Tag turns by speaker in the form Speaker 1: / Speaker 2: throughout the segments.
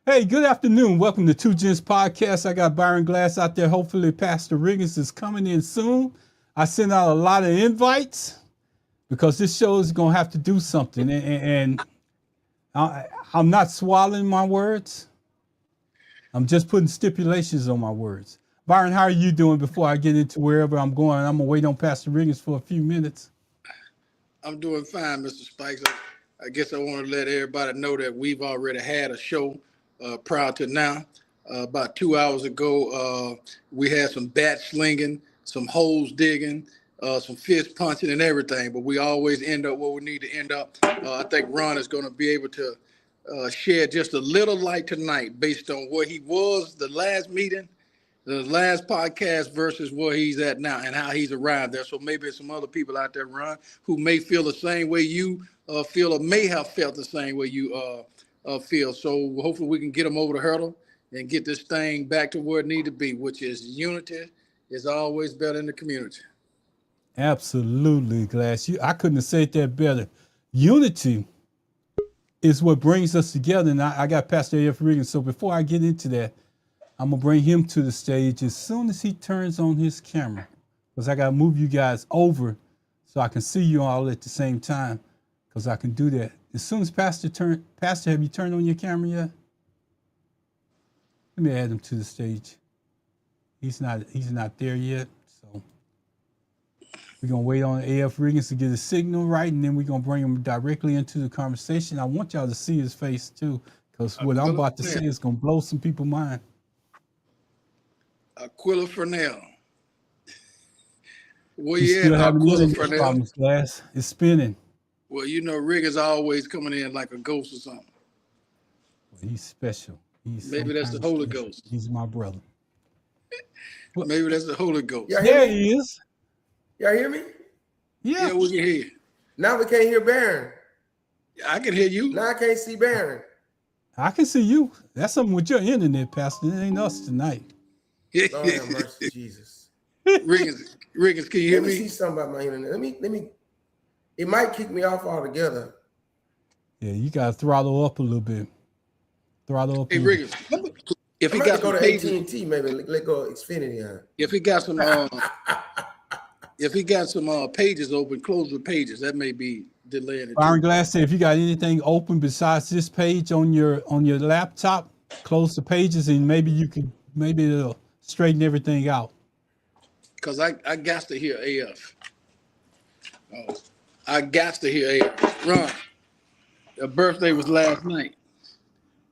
Speaker 1: Hey, good afternoon. Welcome to Two Gents Podcast. I got Byron Glass out there. Hopefully, Pastor Riggins is coming in soon. I sent out a lot of invites because this show is going to have to do something. And I'm not swallowing my words. I'm just putting stipulations on my words. Byron, how are you doing before I get into wherever I'm going? I'm going to wait on Pastor Riggins for a few minutes.
Speaker 2: I'm doing fine, Mr. Spikes. I guess I want to let everybody know that we've already had a show prior to now. About 2 hours ago, we had some bat slinging, some holes digging, some fist punching and everything, but we always end up where we need to end up. I think Ron is going to be able to shed just a little light tonight based on where he was the last meeting, the last podcast versus where he's at now and how he's arrived there. So maybe some other people out there, Ron, who may feel the same way you feel or may have felt the same way you feel. So hopefully we can get them over the hurdle and get this thing back to where it needs to be, which is unity is always better in the community.
Speaker 1: Absolutely, Glass. I couldn't have said that better. Unity is what brings us together. And I got Pastor A.F. Riggins. So before I get into that, I'm going to bring him to the stage as soon as he turns on his camera, because I got to move you guys over so I can see you all at the same time, because I can do that. As soon as Pastor, have you turned on your camera yet? Let me add him to the stage. He's not there yet, so we're going to wait on A.F. Riggins to get a signal right, and then we're going to bring him directly into the conversation. I want y'all to see his face, too, because what I'm about to say is going to blow some people's mind.
Speaker 2: Aquila Fernell. Where
Speaker 1: He's
Speaker 2: you
Speaker 1: still
Speaker 2: at,
Speaker 1: having
Speaker 2: Aquila
Speaker 1: internet problems, Glass. It's spinning.
Speaker 2: Well, you know, Riggins always coming in like a ghost or something.
Speaker 1: Well, he's special.
Speaker 2: Maybe that's the Holy Ghost.
Speaker 1: He's my brother.
Speaker 2: Maybe that's the Holy Ghost.
Speaker 1: There he is.
Speaker 3: Y'all hear me?
Speaker 2: Yeah, we can hear you.
Speaker 3: Now we can't hear Baron.
Speaker 2: I can hear you.
Speaker 3: Now I can't see Baron.
Speaker 1: I can see you. That's something with your internet, Pastor. It ain't us tonight.
Speaker 3: Lord have mercy, Jesus.
Speaker 2: Riggins, can you hear
Speaker 3: Let me
Speaker 2: me?
Speaker 3: see something about my internet. Let me. It might kick me off altogether.
Speaker 1: Yeah, you gotta throttle up a little bit. Throttle up.
Speaker 2: Hey, Riggins, if he got
Speaker 3: go
Speaker 2: some
Speaker 3: to
Speaker 2: pages,
Speaker 3: AT&T, maybe let go of Xfinity. Huh?
Speaker 2: if he got some, pages open, close the pages. That may be delaying it.
Speaker 1: Byron Glass said, if you got anything open besides this page on your laptop, close the pages, and maybe it'll straighten everything out.
Speaker 2: Because I got to hear AF. Oh, I got to hear AF. Ron, your birthday was last night.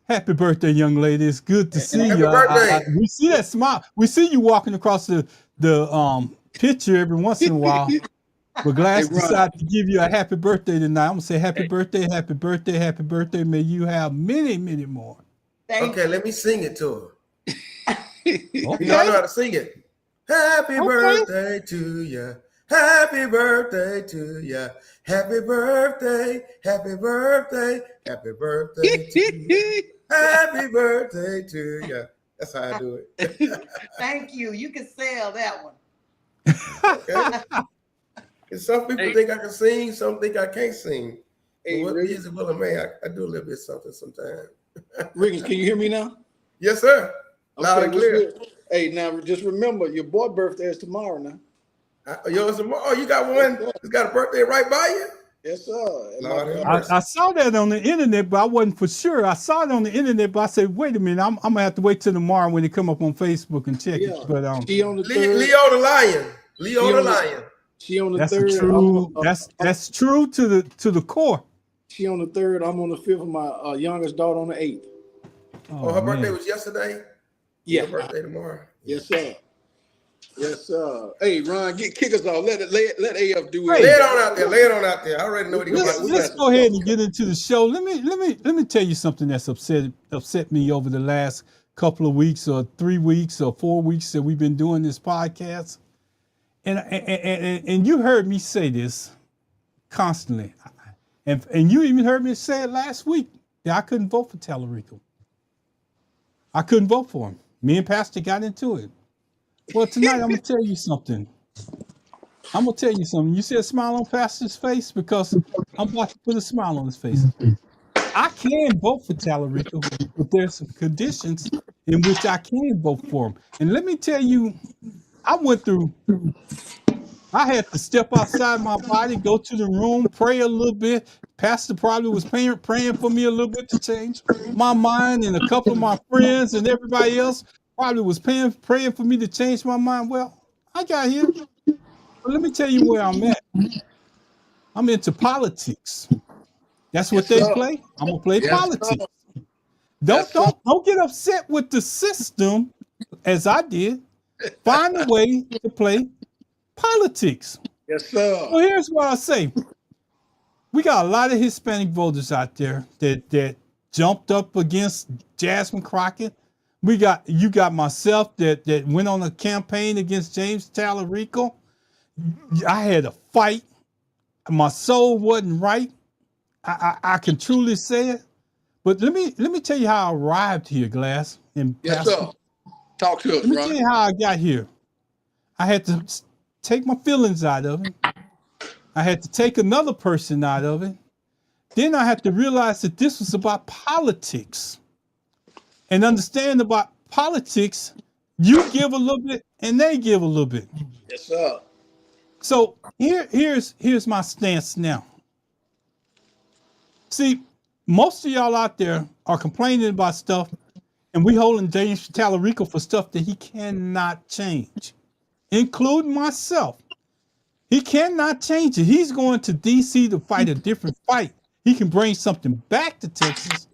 Speaker 1: Happy birthday, young lady. It's good to see
Speaker 3: Happy
Speaker 1: you.
Speaker 3: birthday.
Speaker 1: We see that smile. We see you walking across the picture every once in a while. But Glass decided to give you a happy birthday tonight. I'm going to say happy birthday, happy birthday, happy birthday. May you have many, many more.
Speaker 3: Okay, let me sing it to her.
Speaker 1: Okay.
Speaker 3: You know I know how to sing it. Happy birthday to you. Happy birthday to you. Happy birthday. Happy birthday. Happy birthday to you. Happy birthday to you. That's how I do it.
Speaker 4: Thank you. You can sell that one.
Speaker 3: Okay. And some people think I can sing, some think I can't sing. Hey, what is it, Will and May? I do a little bit something sometimes.
Speaker 2: Riggins, can you hear me now?
Speaker 3: Yes, sir. Loud and clear.
Speaker 2: Hey, now just remember, your boy's birthday is tomorrow now.
Speaker 3: You got one? It's got a birthday right by you?
Speaker 2: Yes, sir.
Speaker 1: I saw that on the internet, but I wasn't for sure. I saw it on the internet, but I said, wait a minute, I'm gonna have to wait till tomorrow when it come up on Facebook and check it. But
Speaker 2: she on the
Speaker 3: Leo the Lion. Leo the Lion.
Speaker 2: She on the
Speaker 1: that's
Speaker 2: third.
Speaker 1: True. That's true to the core.
Speaker 2: She on the third. I'm on the fifth. Of my youngest daughter on the 8th.
Speaker 3: Oh, her birthday was yesterday.
Speaker 2: Yeah,
Speaker 3: her birthday tomorrow.
Speaker 2: Yes, sir. Yes, sir. Hey, Ron, kick us off. Let AF do it.
Speaker 3: Lay it on out there. I already know what he's going to do.
Speaker 1: Let's go ahead and get into the show. Let me tell you something that's upset me over the last couple of weeks or 3 weeks or 4 weeks that we've been doing this podcast. And you heard me say this constantly. And you even heard me say it last week that I couldn't vote for Tallarico. I couldn't vote for him. Me and Pastor got into it. Well, tonight I'm going to tell you something. You see a smile on Pastor's face? Because I'm about to put a smile on his face. I can vote for Tallarico, but there's some conditions in which I can vote for him. And let me tell you, I had to step outside my body, go to the room, pray a little bit. Pastor probably was praying for me a little bit to change my mind, and a couple of my friends and everybody else probably was praying for me to change my mind. Well, I got here. But let me tell you where I'm at. I'm into politics. That's what
Speaker 2: Yes,
Speaker 1: they
Speaker 2: sir.
Speaker 1: play. I'm gonna play
Speaker 2: Yes, sir.
Speaker 1: politics.
Speaker 2: Yes, sir.
Speaker 1: Don't get upset with the system, as I did. Find a way to play politics.
Speaker 2: Yes, sir.
Speaker 1: Well, here's what I say. We got a lot of Hispanic voters out there that jumped up against Jasmine Crockett. You got myself that went on a campaign against James Tallarico. I had a fight. My soul wasn't right. I can truly say it. But let me tell you how I arrived here, Glass. And
Speaker 2: Yes,
Speaker 1: Pastor.
Speaker 2: sir. Talk to us,
Speaker 1: Let me tell
Speaker 2: Ron.
Speaker 1: you how I got here. I had to take my feelings out of it. I had to take another person out of it. Then I had to realize that this was about politics. And understand about politics, you give a little bit and they give a little bit.
Speaker 2: Yes, sir.
Speaker 1: So here's my stance now. See, most of y'all out there are complaining about stuff, and we holding James Tallarico for stuff that he cannot change, including myself. He cannot change it. He's going to DC to fight a different fight. He can bring something back to Texas,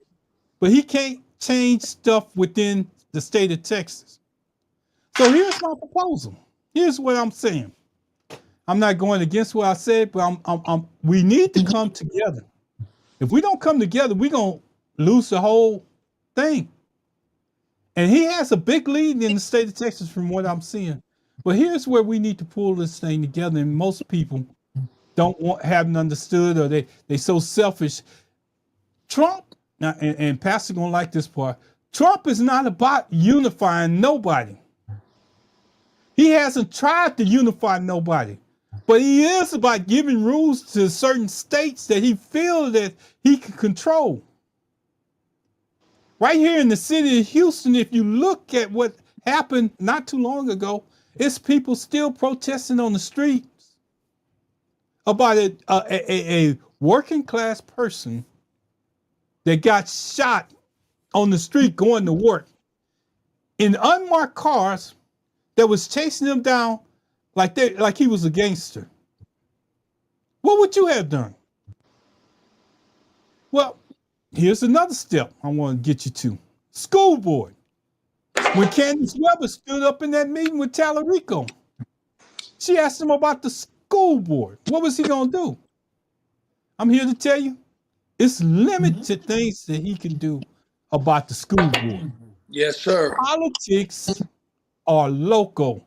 Speaker 1: but he can't change stuff within the state of Texas. So here's my proposal. Here's what I'm saying. I'm not going against what I said, but we need to come together. If we don't come together, we're going to lose the whole thing. And he has a big lead in the state of Texas from what I'm seeing. But here's where we need to pull this thing together. And most people haven't understood, or they so selfish. Trump, now, and Pastor gonna like this part, Trump is not about unifying nobody. He hasn't tried to unify nobody. But he is about giving rules to certain states that he feels that he can control. Right here in the city of Houston, if you look at what happened not too long ago, it's people still protesting on the streets about a working class person that got shot on the street going to work in unmarked cars that was chasing him down like he was a gangster. What would you have done? Well, here's another step I want to get you to. School board. When Candace Weber stood up in that meeting with Tallarico, she asked him about the school board. What was he going to do? I'm here to tell you, it's limited things that he can do about the school board.
Speaker 2: Yes, sir.
Speaker 1: Politics are local.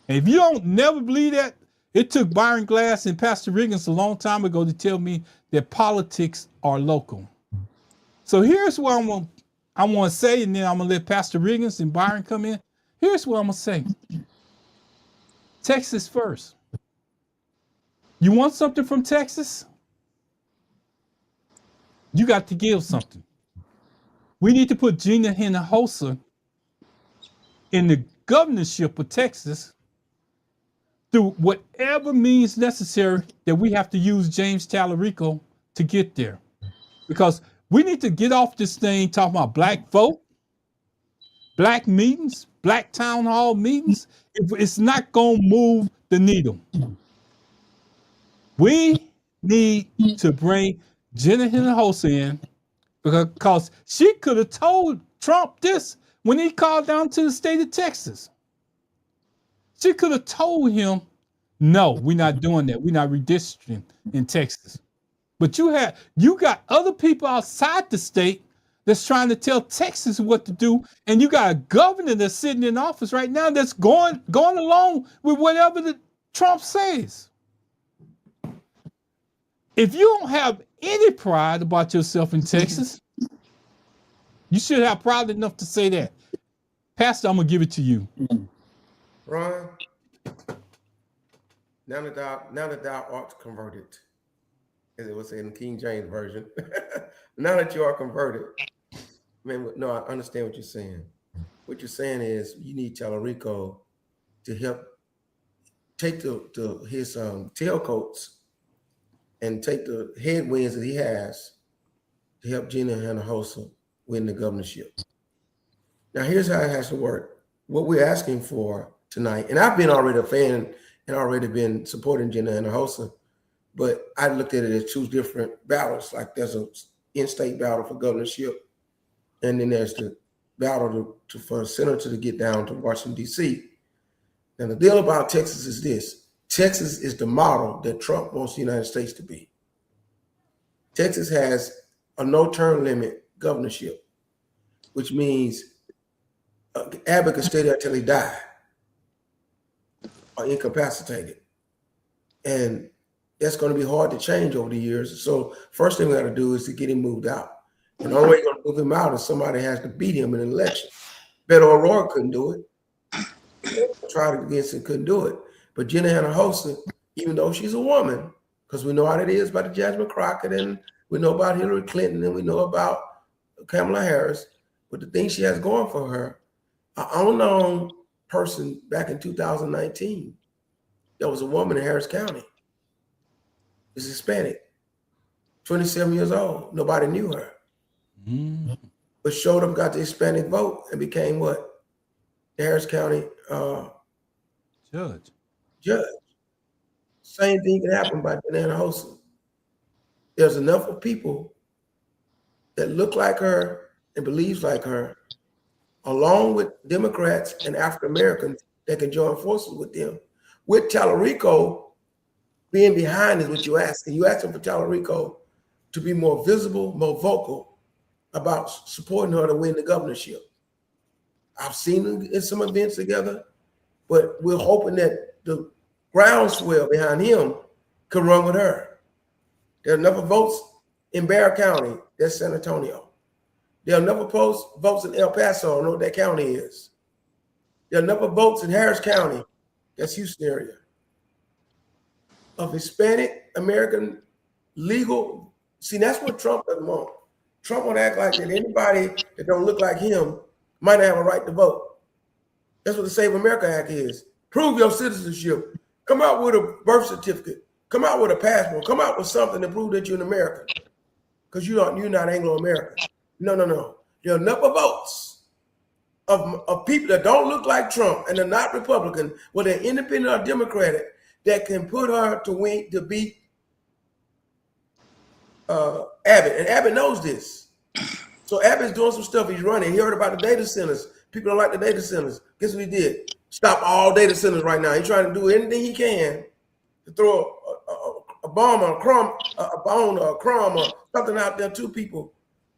Speaker 1: And if you don't never believe that, it took Byron Glass and Pastor Riggins a long time ago to tell me that politics are local. So here's what I want to say, and then I'm going to let Pastor Riggins and Byron come in. Here's what I'm going to say. Texas first. You want something from Texas? You got to give something. We need to put Gina Hinojosa in the governorship of Texas through whatever means necessary that we have to use James Tallarico to get there. Because we need to get off this thing talking about black vote, black meetings, black town hall meetings. It's not going to move the needle. We need to bring Gina Hinojosa in because she could have told Trump this when he called down to the state of Texas. She could have told him, no, we're not doing that. We're not redistricting in Texas. But you got other people outside the state that's trying to tell Texas what to do, and you got a governor that's sitting in office right now that's going along with whatever the Trump says. If you don't have any pride about yourself in Texas, you should have pride enough to say that. Pastor, I'm gonna give it to you.
Speaker 3: Ron, now that thou art converted, as it was in the King James Version. Now that you are converted, man, no, I understand what you're saying. What you're saying is you need Tallarico to help take his tailcoats and take the headwinds that he has to help Gina Hinojosa win the governorship. Now, here's how it has to work. What we're asking for tonight, and I've been already a fan and already been supporting Gina Hinojosa, but I looked at it as two different battles. Like there's an in-state battle for governorship, and then there's the battle for a senator to get down to Washington, D.C. Now, the deal about Texas is this. Texas is the model that Trump wants the United States to be. Texas has a no-term limit governorship, which means Abbott can stay there until he died or incapacitated. And that's going to be hard to change over the years. So first thing we got to do is to get him moved out. And the only way you're going to move him out is somebody has to beat him in an election. Beto O'Rourke couldn't do it. Tried against it, couldn't do it. But Gina Hinojosa, even though she's a woman, because we know how it is about the Jasmine Crockett, and we know about Hillary Clinton, and we know about Kamala Harris, but the thing she has going for her, an unknown person back in 2019, there was a woman in Harris County. She's Hispanic, 27 years old. Nobody knew her. But showed up, got the Hispanic vote, and became what? The Harris County judge. Same thing can happen by Gina Hinojosa. There's enough of people that look like her and believes like her, along with Democrats and African Americans that can join forces with them. With Tallarico being behind is what you're asking. You're asking for Tallarico to be more visible, more vocal about supporting her to win the governorship. I've seen them in some events together, but we're hoping that the groundswell behind him can run with her. There are enough votes in Bexar County, that's San Antonio. There are enough votes in El Paso, I don't know what that county is. There are enough votes in Harris County, that's Houston area, of Hispanic American legal. See, that's what Trump doesn't want. Trump would act like that anybody that don't look like him might not have a right to vote. That's what the Save America Act is. Prove your citizenship. Come out with a birth certificate. Come out with a passport. Come out with something to prove that you're an American. Because you're not Anglo-American. No. There are enough of votes of people that don't look like Trump and are not Republican, whether they're independent or Democratic, that can put her to beat Abbott. And Abbott knows this. So Abbott's doing some stuff. He's running. He heard about the data centers. People don't like the data centers. Guess what he did? Stop all data centers right now. He's trying to do anything he can to throw a bomb or a bone or a crumb or something out there to people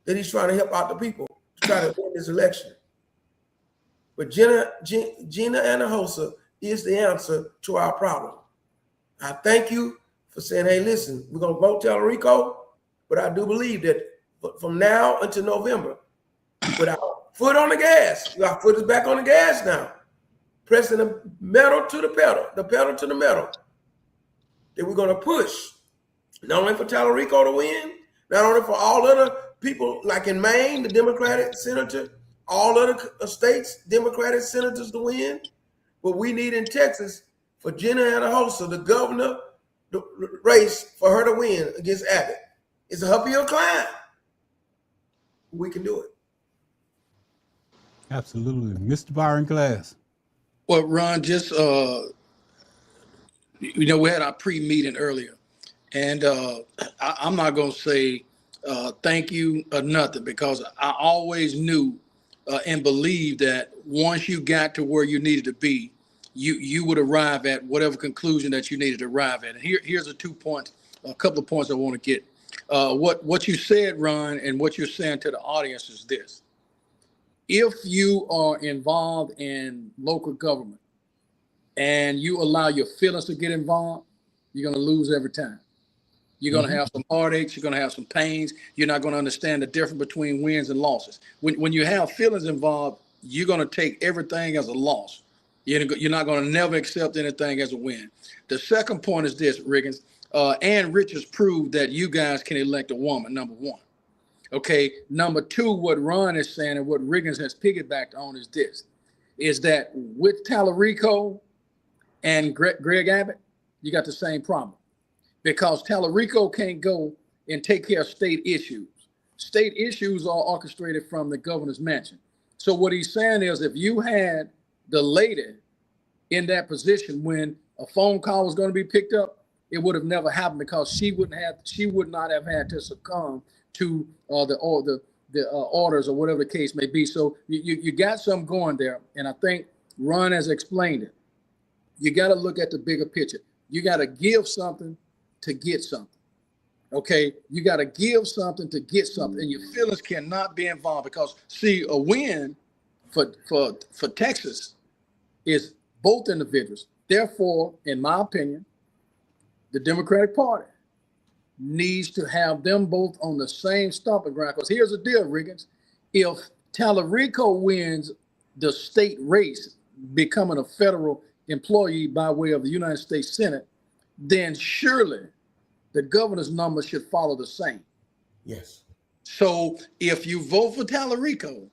Speaker 3: that he's trying to help out the people to try to win this election. But Gina Hinojosa is the answer to our problem. I thank you for saying, hey, listen, we're going to vote Tallarico, but I do believe that from now until November, with our foot on the gas, our foot is back on the gas now, pressing the metal to the pedal to the metal, that we're going to push, not only for Tallarico to win, not only for all other people, like in Maine, the Democratic senator, all other states, Democratic senators to win, but we need in Texas for Gina Hinojosa, the governor, the race for her to win against Abbott. It's a uphill climb. We can do it.
Speaker 1: Absolutely. Mr. Byron Glass.
Speaker 2: Well, Ron, just, we had our pre-meeting earlier, and I'm not going to say thank you or nothing, because I always knew and believed that once you got to where you needed to be, you would arrive at whatever conclusion that you needed to arrive at. And here's a couple of points I want to get. What you said, Ron, and what you're saying to the audience is this. If you are involved in local government and you allow your feelings to get involved, you're going to lose every time. You're going to have some heartaches. You're going to have some pains. You're not going to understand the difference between wins and losses. When you have feelings involved, you're going to take everything as a loss. You're not going to never accept anything as a win. The second point is this, Riggins. and Richards proved that you guys can elect a woman, number one. Okay, number two, what Ron is saying and what Riggins has piggybacked on is this, is that with Tallarico and Greg Abbott, you got the same problem. Because Tallarico can't go and take care of state issues. State issues are orchestrated from the governor's mansion. So what he's saying is if you had the lady in that position when a phone call was going to be picked up, it would have never happened because she would not have had to succumb to the orders or whatever the case may be. So you got something going there. And I think Ron has explained it. You got to look at the bigger picture. You got to give something to get something. Okay, you got to give something to get something, and your feelings cannot be involved because, see, a win for Texas is both individuals. Therefore, in my opinion, the Democratic Party needs to have them both on the same stomping ground. Because here's the deal, Riggins. If Tallarico wins the state race, becoming a federal employee by way of the United States Senate, then surely the governor's number should follow the same.
Speaker 3: Yes.
Speaker 2: So if you vote for Tallarico,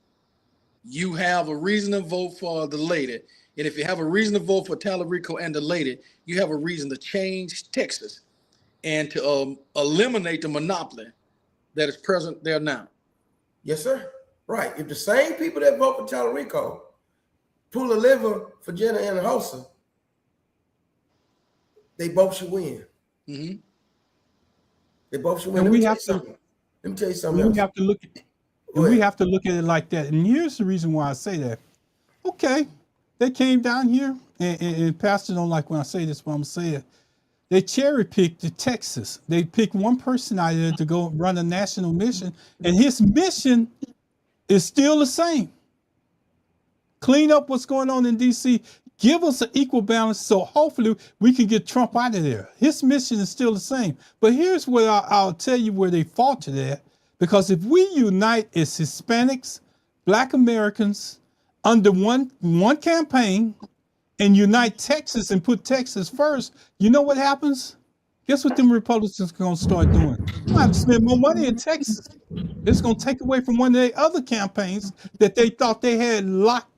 Speaker 2: you have a reason to vote for the lady. And if you have a reason to vote for Tallarico and the lady, you have a reason to change Texas and to eliminate the monopoly that is present there now.
Speaker 3: Yes, sir. Right. If the same people that vote for Tallarico pull a lever for Jenna and Hossa, they both should win.
Speaker 2: Mm-hmm.
Speaker 3: They both should win.
Speaker 1: And
Speaker 3: Let me tell you something else.
Speaker 1: We have to look at, and we have to look at it like that. And here's the reason why I say that. Okay, they came down here, and Pastor don't like when I say this, but I'm saying they cherry picked the Texas. They picked one person out there to go run a national mission, and his mission is still the same. Clean up what's going on in D.C. Give us an equal balance so hopefully we can get Trump out of there. His mission is still the same. But here's where I'll tell you where they faltered at. Because if we unite as Hispanics, Black Americans, under one campaign and unite Texas and put Texas first, you know what happens? Guess what them Republicans are going to start doing? They're going to have to spend more money in Texas. It's going to take away from one of their other campaigns that they thought they had locked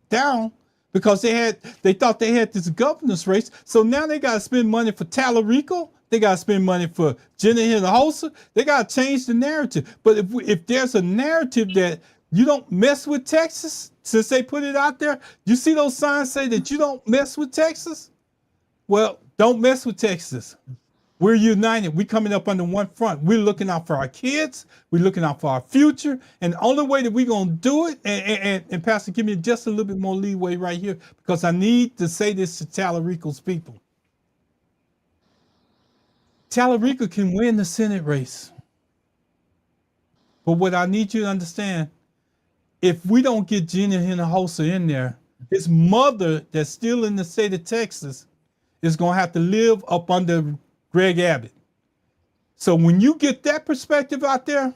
Speaker 1: down because they thought they had this governor's race. So now they got to spend money for Tallarico. They got to spend money for Jenna Hinojosa. They got to change the narrative. But if there's a narrative that you don't mess with Texas, since they put it out there, you see those signs say that you don't mess with Texas? Well, don't mess with Texas. We're united. We're coming up under one front. We're looking out for our kids. We're looking out for our future. And the only way that we're going to do it, and Pastor, give me just a little bit more leeway right here, because I need to say this to Tallarico's people. Tallarico can win the Senate race. But what I need you to understand, if we don't get Jenna Hinojosa in there, his mother that's still in the state of Texas is going to have to live up under Greg Abbott. So when you get that perspective out there,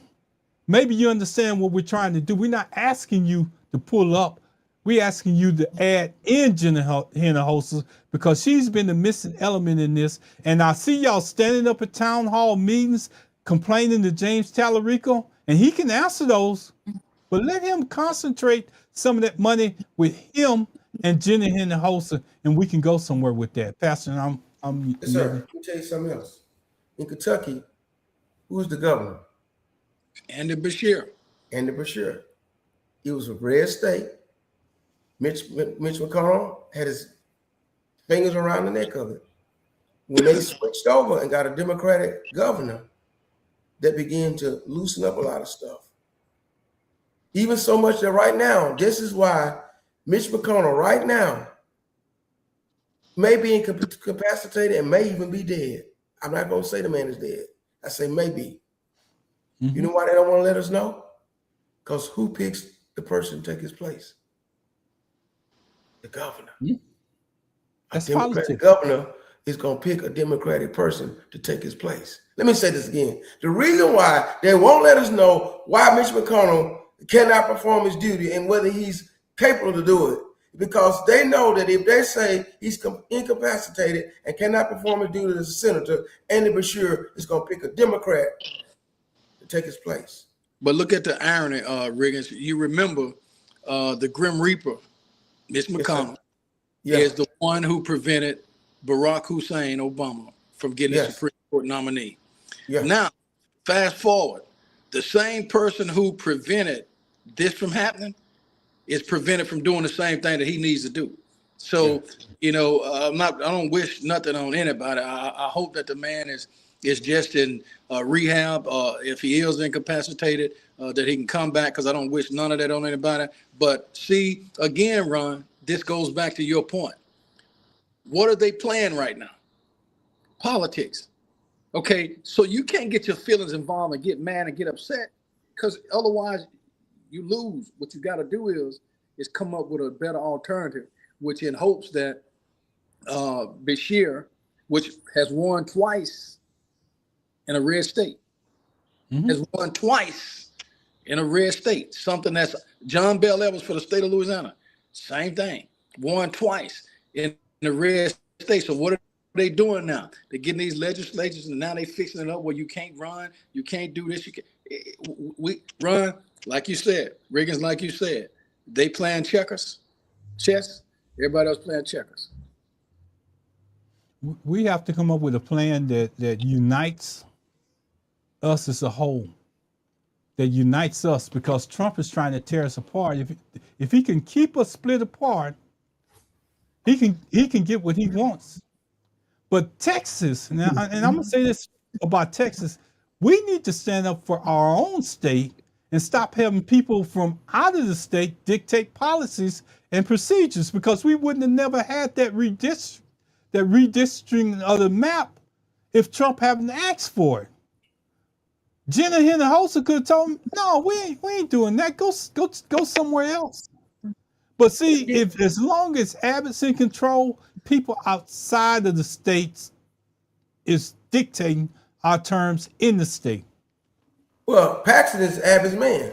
Speaker 1: maybe you understand what we're trying to do. We're not asking you to pull up. We're asking you to add in Jenna Hinojosa because she's been the missing element in this. And I see y'all standing up at town hall meetings complaining to James Tallarico, and he can answer those, but let him concentrate some of that money with him and Jenna Hinojosa, and we can go somewhere with that. Pastor,
Speaker 3: Yes, sir. Let me tell you something else. In Kentucky, who's the governor?
Speaker 2: Andy Beshear.
Speaker 3: Andy Beshear. It was a red state. Mitch McConnell had his fingers around the neck of it. When they switched over and got a Democratic governor, that began to loosen up a lot of stuff. Even so much that right now, this is why Mitch McConnell right now may be incapacitated and may even be dead. I'm not going to say the man is dead. I say maybe. Mm-hmm. You know why they don't want to let us know? Because who picks the person to take his place? The governor. Mm-hmm. A Democratic governor is going to pick a Democratic person to take his place. Let me say this again. The reason why they won't let us know why Mitch McConnell cannot perform his duty and whether he's capable to do it, because they know that if they say he's incapacitated and cannot perform his duties as a senator, Andy Beshear is going to pick a Democrat to take his place.
Speaker 2: But look at the irony, Riggins. You remember the Grim Reaper, Mitch McConnell, is the one who prevented Barack Hussein Obama from getting a Supreme Court nominee. Now, fast forward, the same person who prevented this from happening is prevented from doing the same thing that he needs to do. So, you know, I don't wish nothing on anybody. I hope that the man is just in rehab. If he is incapacitated, that he can come back, because I don't wish none of that on anybody. But see, again, Ron, this goes back to your point. What are they playing right now? Politics. Okay, so you can't get your feelings involved and get mad and get upset, because otherwise you lose. What you got to do is come up with a better alternative, which in hopes that Beshear, which has won twice in a red state, has won twice in a red state. Something that's John Bell Evans for the state of Louisiana, same thing, won twice in the red state. So what are they doing now? They're getting these legislatures, and now they fixing it up where you can't run, you can't do this, you can we run, like you said, Riggins, like you said, they playing chess, everybody else playing checkers.
Speaker 1: We have to come up with a plan that unites us as a whole, that unites us, because Trump is trying to tear us apart. If he can keep us split apart, he can get what he wants. But Texas, now, and I'm gonna say this about Texas, we need to stand up for our own state and stop having people from out of the state dictate policies and procedures, because we wouldn't have never had that redistricting of the map if Trump hadn't asked for it. Jenna Hinojosa could have told him, no, we ain't doing that. Go somewhere else. But see, if as long as Abbott's in control, people outside of the states is dictating our terms in the state.
Speaker 3: Well, Paxton is Abbott's man.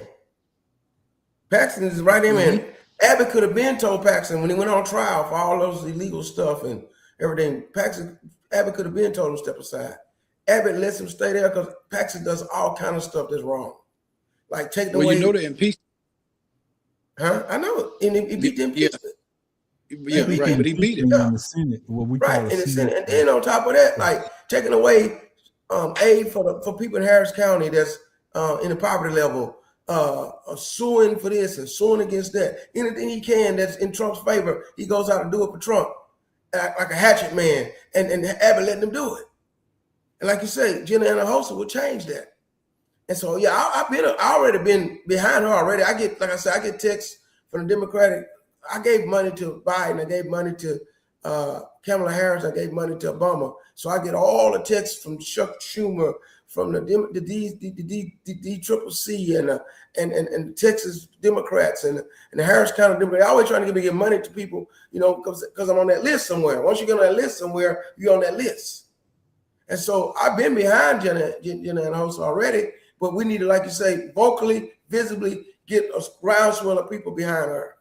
Speaker 3: Paxton is right there, man. Abbott could have been told Paxton when he went on trial for all those illegal stuff and everything. Abbott could have been told him to step aside. Abbott lets him stay there because Paxton does all kind of stuff that's wrong, like taking away.
Speaker 2: Well, you know the impeachment.
Speaker 3: Huh? I know it. And he beat the impeachment.
Speaker 2: Yeah, right. But he beat it
Speaker 1: in the Senate. What we call
Speaker 3: in the Senate. And then on top of that, like taking away aid for people in Harris County that's in the poverty level, suing for this and suing against that. Anything he can that's in Trump's favor, he goes out and do it for Trump, like a hatchet man, and Abbott letting him do it. And like you say, Jenna Hinojosa will change that. And so, yeah, I already been behind her already. I get texts from the Democratic. I gave money to Biden. I gave money to Kamala Harris. I gave money to Obama. So I get all the texts from Chuck Schumer, from the DCCC and the Texas Democrats and the Harris County Democrats. They're always trying to give money to people, you know, because I'm on that list somewhere. Once you get on that list somewhere, you're on that list. And so I've been behind Jenna Hinojosa already, but we need to, like you say, vocally, visibly get a groundswell of people behind her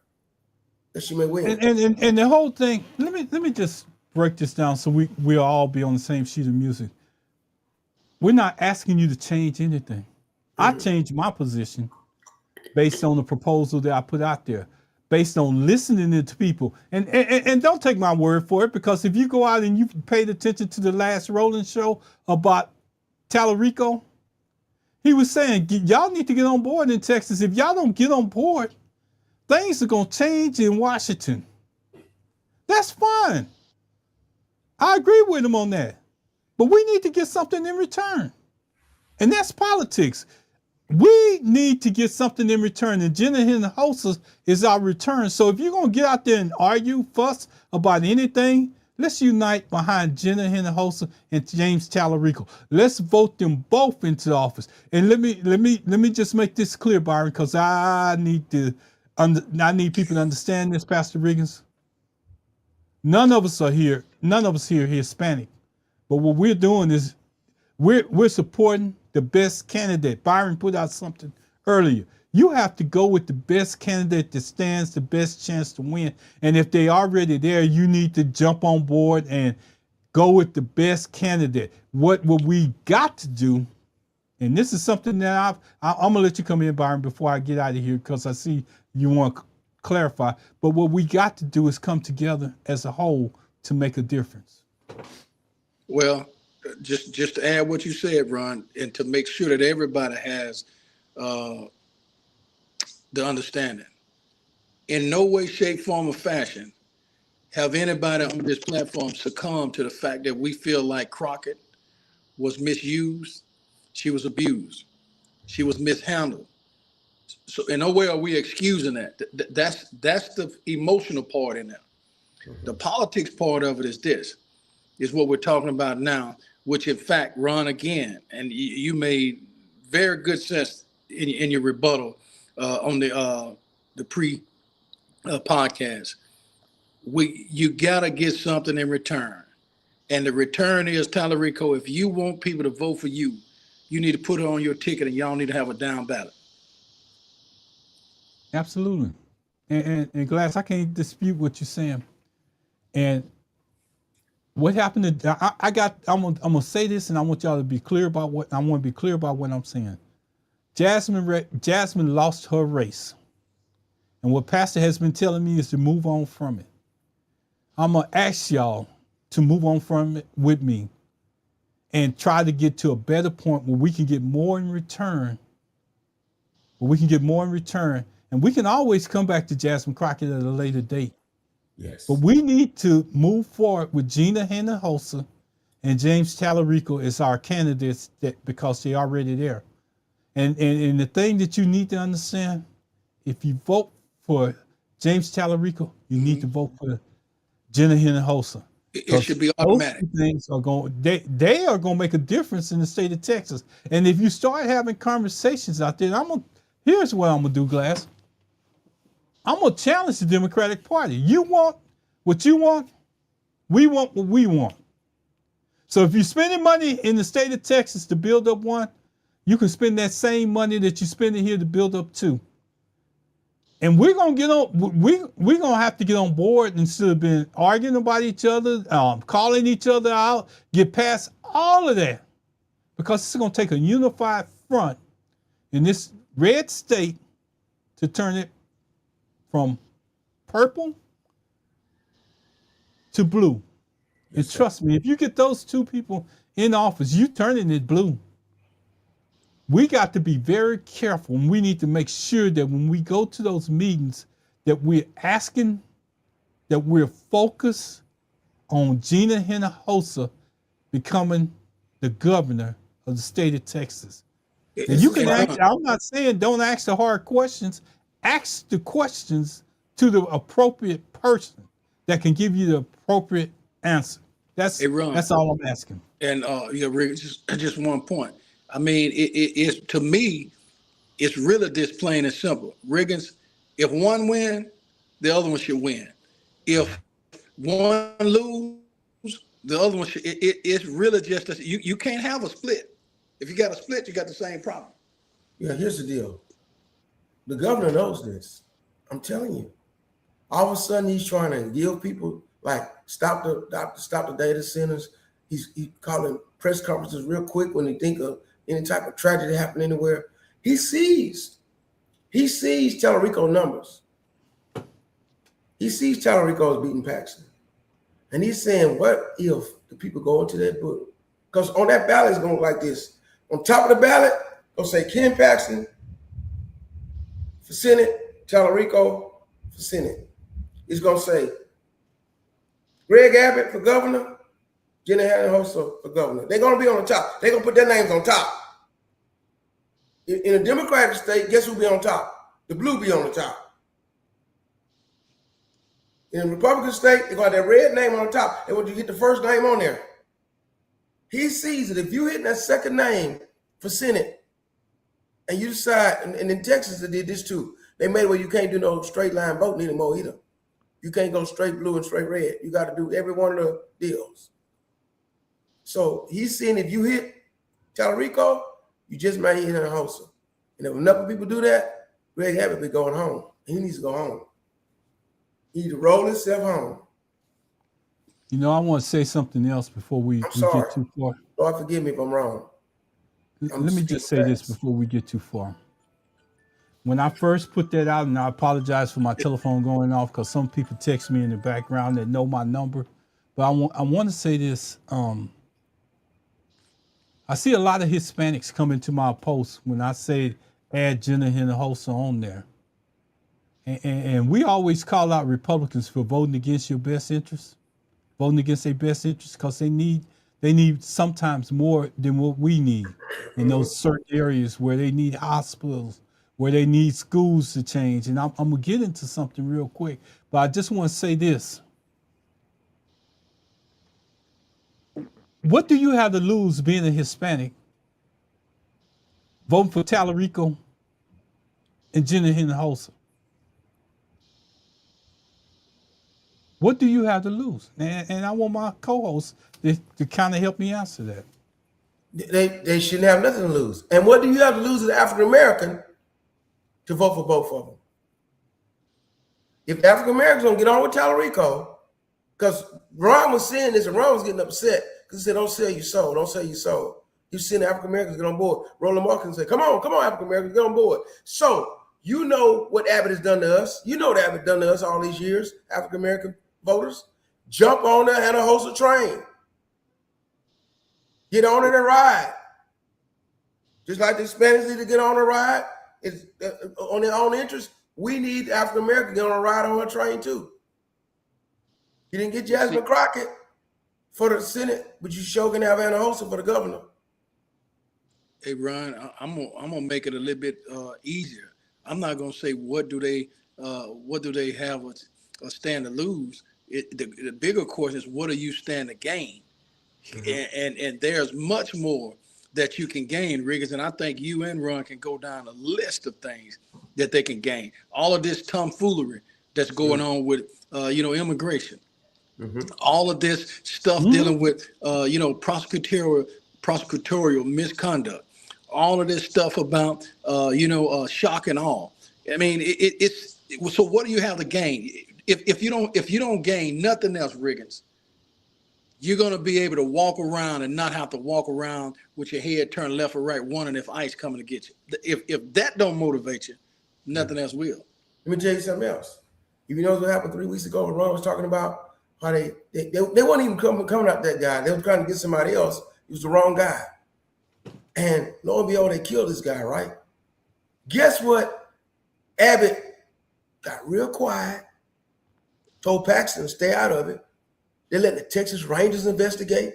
Speaker 3: that she may win.
Speaker 1: And the whole thing, let me just break this down so we'll all be on the same sheet of music. We're not asking you to change anything. I changed my position based on the proposal that I put out there, based on listening to people. And don't take my word for it, because if you go out and you paid attention to the last Roland show about Tallarico, he was saying, y'all need to get on board in Texas. If y'all don't get on board, things are going to change in Washington. That's fine. I agree with him on that. But we need to get something in return. And that's politics. We need to get something in return. And Jenna Hinojosa is our return. So if you're going to get out there and argue, fuss about anything, let's unite behind Jenna Hinojosa and James Tallarico. Let's vote them both into office. And let me just make this clear, Byron, because I need people to understand this, Pastor Riggins. None of us here are Hispanic. But what we're doing is we're supporting the best candidate. Byron put out something earlier. You have to go with the best candidate that stands the best chance to win. And if they already there, you need to jump on board and go with the best candidate. What we got to do, and this is something that I'm gonna let you come in, Byron, before I get out of here, because I see you want to clarify. But what we got to do is come together as a whole to make a difference.
Speaker 2: Well, just to add what you said, Ron, and to make sure that everybody has the understanding. In no way, shape, form, or fashion have anybody on this platform succumbed to the fact that we feel like Crockett was misused, she was abused, she was mishandled. So in no way are we excusing that. That's the emotional part in there. The politics part of it is what we're talking about now, which in fact, Ron, again, and you made very good sense in your rebuttal on the pre podcast. You gotta get something in return, and the return is, Tallarico, if you want people to vote for you, you need to put it on your ticket, and y'all need to have a down ballot.
Speaker 1: Absolutely. And Glass, I can't dispute what you're saying. And what happened to I'm gonna say this, and I want y'all to be clear about what I'm saying. Jasmine lost her race. And what Pastor has been telling me is to move on from it. I'm gonna ask y'all to move on from it with me and try to get to a better point where we can get more in return. And we can always come back to Jasmine Crockett at a later date.
Speaker 3: Yes.
Speaker 1: But we need to move forward with Gina Hinojosa and James Tallarico as our candidates because they're already there. And the thing that you need to understand, if you vote for James Tallarico, you need to vote for Gina Hinojosa.
Speaker 2: It should be automatic.
Speaker 1: Those things are they are going to make a difference in the state of Texas. And if you start having conversations out there, here's what I'm going to do, Glass. I'm going to challenge the Democratic Party. You want what you want, we want what we want. So if you're spending money in the state of Texas to build up one, you can spend that same money that you're spending here to build up two. And we're gonna we're gonna have to get on board instead of being arguing about each other, calling each other out, get past all of that. Because it's gonna take a unified front in this red state to turn it from purple to blue. And trust me, if you get those two people in office, you turning it blue. We got to be very careful, and we need to make sure that when we go to those meetings that we're focused on Gina Hinojosa becoming the governor of the state of Texas. And you can ask, I'm not saying don't ask the hard questions, ask the questions to the appropriate person that can give you the appropriate answer. That's all I'm asking.
Speaker 2: And Rick, just one point. I mean, it's to me, it's really this plain and simple. Riggins, if one win, the other one should win. If one lose, the other one should. It's really just you can't have a split. If you got a split, you got the same problem.
Speaker 3: Yeah, here's the deal. The governor knows this. I'm telling you. All of a sudden, he's trying to give people like stop the data centers. He's calling press conferences real quick when they think of any type of tragedy happen anywhere. He sees Tallarico numbers. He sees Tallarico beating Paxton. And he's saying, what if the people go into that book? Because on that ballot, it's going to look like this. On top of the ballot, it'll say Ken Paxton for Senate, Tallarico for Senate. It's going to say Greg Abbott for governor, Gina Hinojosa for governor. They're going to be on the top. They're going to put their names on top. In a Democratic state, guess who be on top? The blue be on the top. In a Republican state, they got that red name on the top. And when you hit the first name on there, he sees it. If you hit that second name for Senate, and you decide, and in Texas they did this too. They made it where you can't do no straight line voting anymore either. You can't go straight blue and straight red. You got to do every one of the deals. So he's seeing if you hit Tallarico, you just might hit Hinojosa. And if enough people do that, Greg Abbott be going home. He needs to go home. He needs to roll himself home.
Speaker 1: You know, I want to say something else before we
Speaker 3: sorry.
Speaker 1: get too far.
Speaker 3: Lord, forgive me if I'm wrong.
Speaker 1: Let me just say this before we get too far. When I first put that out, and I apologize for my telephone going off because some people text me in the background that know my number, but I want to say this. I see a lot of Hispanics coming to my posts when I say add Jenna Hinojosa on there. And we always call out Republicans for voting against your best interests, voting against their best interests, because they need sometimes more than what we need in those certain areas where they need hospitals, where they need schools to change. And I'm gonna get into something real quick, but I just want to say this. What do you have to lose being a Hispanic, voting for Tallarico and Jenna Hinojosa? What do you have to lose? And I want my co-hosts to kind of help me answer that.
Speaker 3: They shouldn't have nothing to lose. And what do you have to lose as an African American to vote for both of them? If the African Americans don't get on with Tallarico, because Ron was saying this and Ron was getting upset because he said, "Don't sell your soul, don't sell your soul." He was saying the African Americans get on board. Roland Martin said, "Come on, African Americans, get on board." So you know what Abbott has done to us. You know what Abbott done to us all these years, African American voters. Jump on the Hinojosa train. Get on it and ride. Just like the Hispanics need to get on a ride, it's on their own interest. We need African Americans to get on a ride on a train too. You didn't get Jasmine Crockett for the Senate, but you sure can have Hinojosa for the governor.
Speaker 2: Hey, Ron, I'm gonna make it a little bit easier. I'm not gonna say what do they have a stand to lose. The bigger question is, what do you stand to gain? Mm-hmm. And there's much more that you can gain, Riggins. And I think you and Ron can go down a list of things that they can gain. All of this tomfoolery that's going on with immigration. Mm-hmm. All of this stuff dealing with prosecutorial misconduct. All of this stuff about shock and awe. I mean, it's so what do you have to gain? If you don't gain nothing else, Riggins, you're gonna be able to walk around and not have to walk around with your head turned left or right, wondering if ICE coming to get you. If that don't motivate you, nothing else will.
Speaker 3: Let me tell you something else. You know what happened 3 weeks ago when Ron was talking about how they weren't even coming at that guy. They were trying to get somebody else. He was the wrong guy. And lo and behold, they killed this guy, right? Guess what? Abbott got real quiet, told Paxton to stay out of it. They let the Texas Rangers investigate.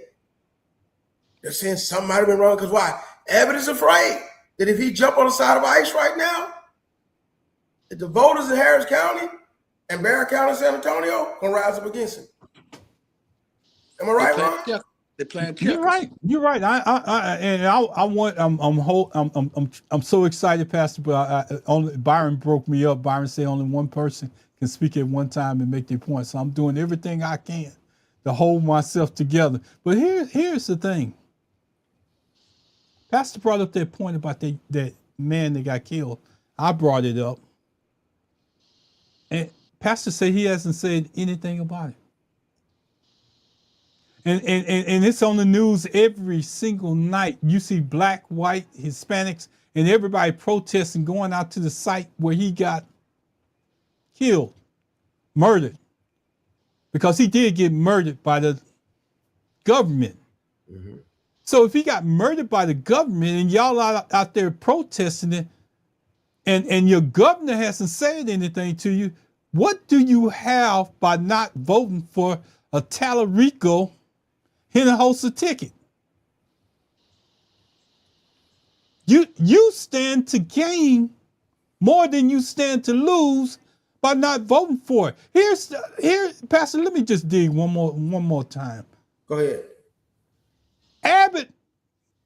Speaker 3: They're saying something might have been wrong because why? Abbott is afraid that if he jump on the side of ICE right now, that the voters in Harris County and Barry County, San Antonio, gonna rise up against him. Am I right, Ron?
Speaker 2: They're playing checkers.
Speaker 1: You're right. I'm so excited, Pastor. But only Byron broke me up. Byron said only one person can speak at one time and make their point. So I'm doing everything I can to hold myself together. But here's the thing. Pastor brought up that point about that man that got killed. I brought it up. And Pastor said he hasn't said anything about it. And it's on the news every single night. You see black, white, Hispanics, and everybody protesting, going out to the site where he got killed, murdered. Because he did get murdered by the government. Mm-hmm. So if he got murdered by the government and y'all out there protesting it, and your governor hasn't said anything to you, what do you have by not voting for a Tallarico Hinojosa ticket? You stand to gain more than you stand to lose by not voting for it. Here, Pastor, let me just dig one more time.
Speaker 3: Go ahead.
Speaker 1: Abbott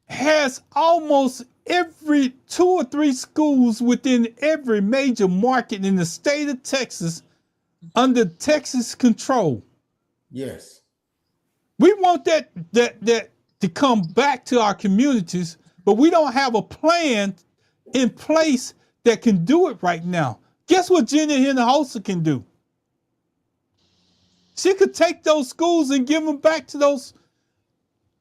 Speaker 1: has almost every 2 or 3 schools within every major market in the state of Texas under Texas control.
Speaker 3: Yes.
Speaker 1: We want that to come back to our communities, but we don't have a plan in place that can do it right now. Guess what Jenny Hinojosa can do? She could take those schools and give them back to those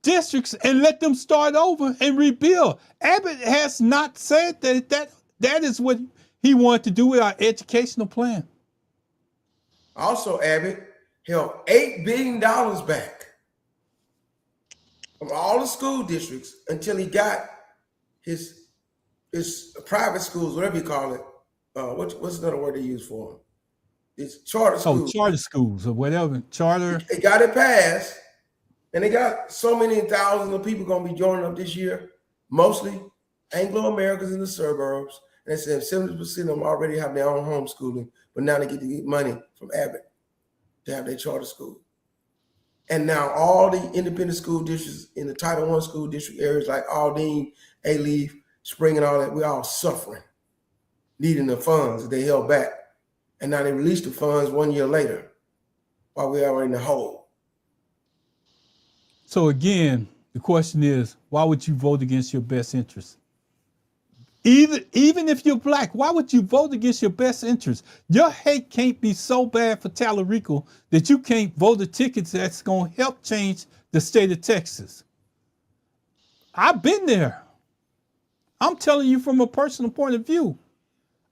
Speaker 1: districts and let them start over and rebuild. Abbott has not said that is what he wanted to do with our educational plan.
Speaker 3: Also, Abbott held $8 billion back from all the school districts until he got his private schools, whatever you call it. What's another word they use for them? It's charter schools.
Speaker 1: Oh, charter schools or whatever. Charter.
Speaker 3: They got it passed, and they got so many thousands of people going to be joining up this year, mostly Anglo-Americans in the suburbs. And they said 70% of them already have their own homeschooling, but now they get to get money from Abbott to have their charter school. And now all the independent school districts in the Title I school district areas like Aldine, A-Leaf, Spring, and all that, we're all suffering, needing the funds that they held back. And now they released the funds 1 year later while we are in the hole.
Speaker 1: So again, the question is, why would you vote against your best interest? Even if you're black, why would you vote against your best interest? Your hate can't be so bad for Tallarico that you can't vote the tickets that's going to help change the state of Texas. I've been there. I'm telling you from a personal point of view.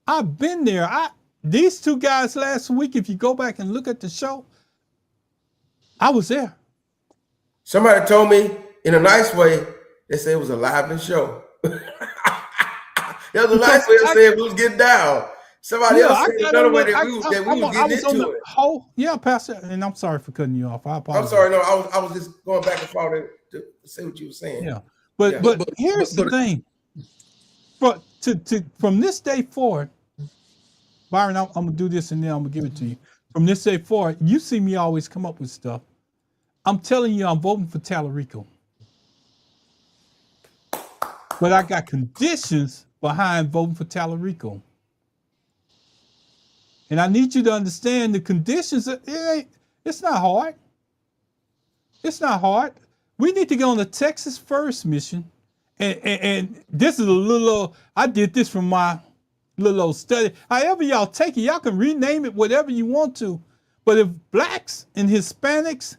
Speaker 1: I've been there. These two guys last week, if you go back and look at the show, I was there.
Speaker 3: Somebody told me in a nice way, they said it was a lively show. That was a nice way of saying we was getting down. Somebody else said another way that we was getting into it.
Speaker 1: Yeah, Pastor, and I'm sorry for cutting you off. I apologize.
Speaker 3: I'm sorry, no, I was just going back and forth to say what you were saying.
Speaker 1: Yeah, but here's the thing. From this day forward, Byron, I'm gonna do this and then I'm gonna give it to you. From this day forward, you see me always come up with stuff. I'm telling you, I'm voting for Tallarico. But I got conditions behind voting for Tallarico. And I need you to understand the conditions. It's not hard. It's not hard. We need to go on the Texas First mission. And this is a little, I did this from my little old study. However y'all take it, y'all can rename it whatever you want to. But if blacks and Hispanics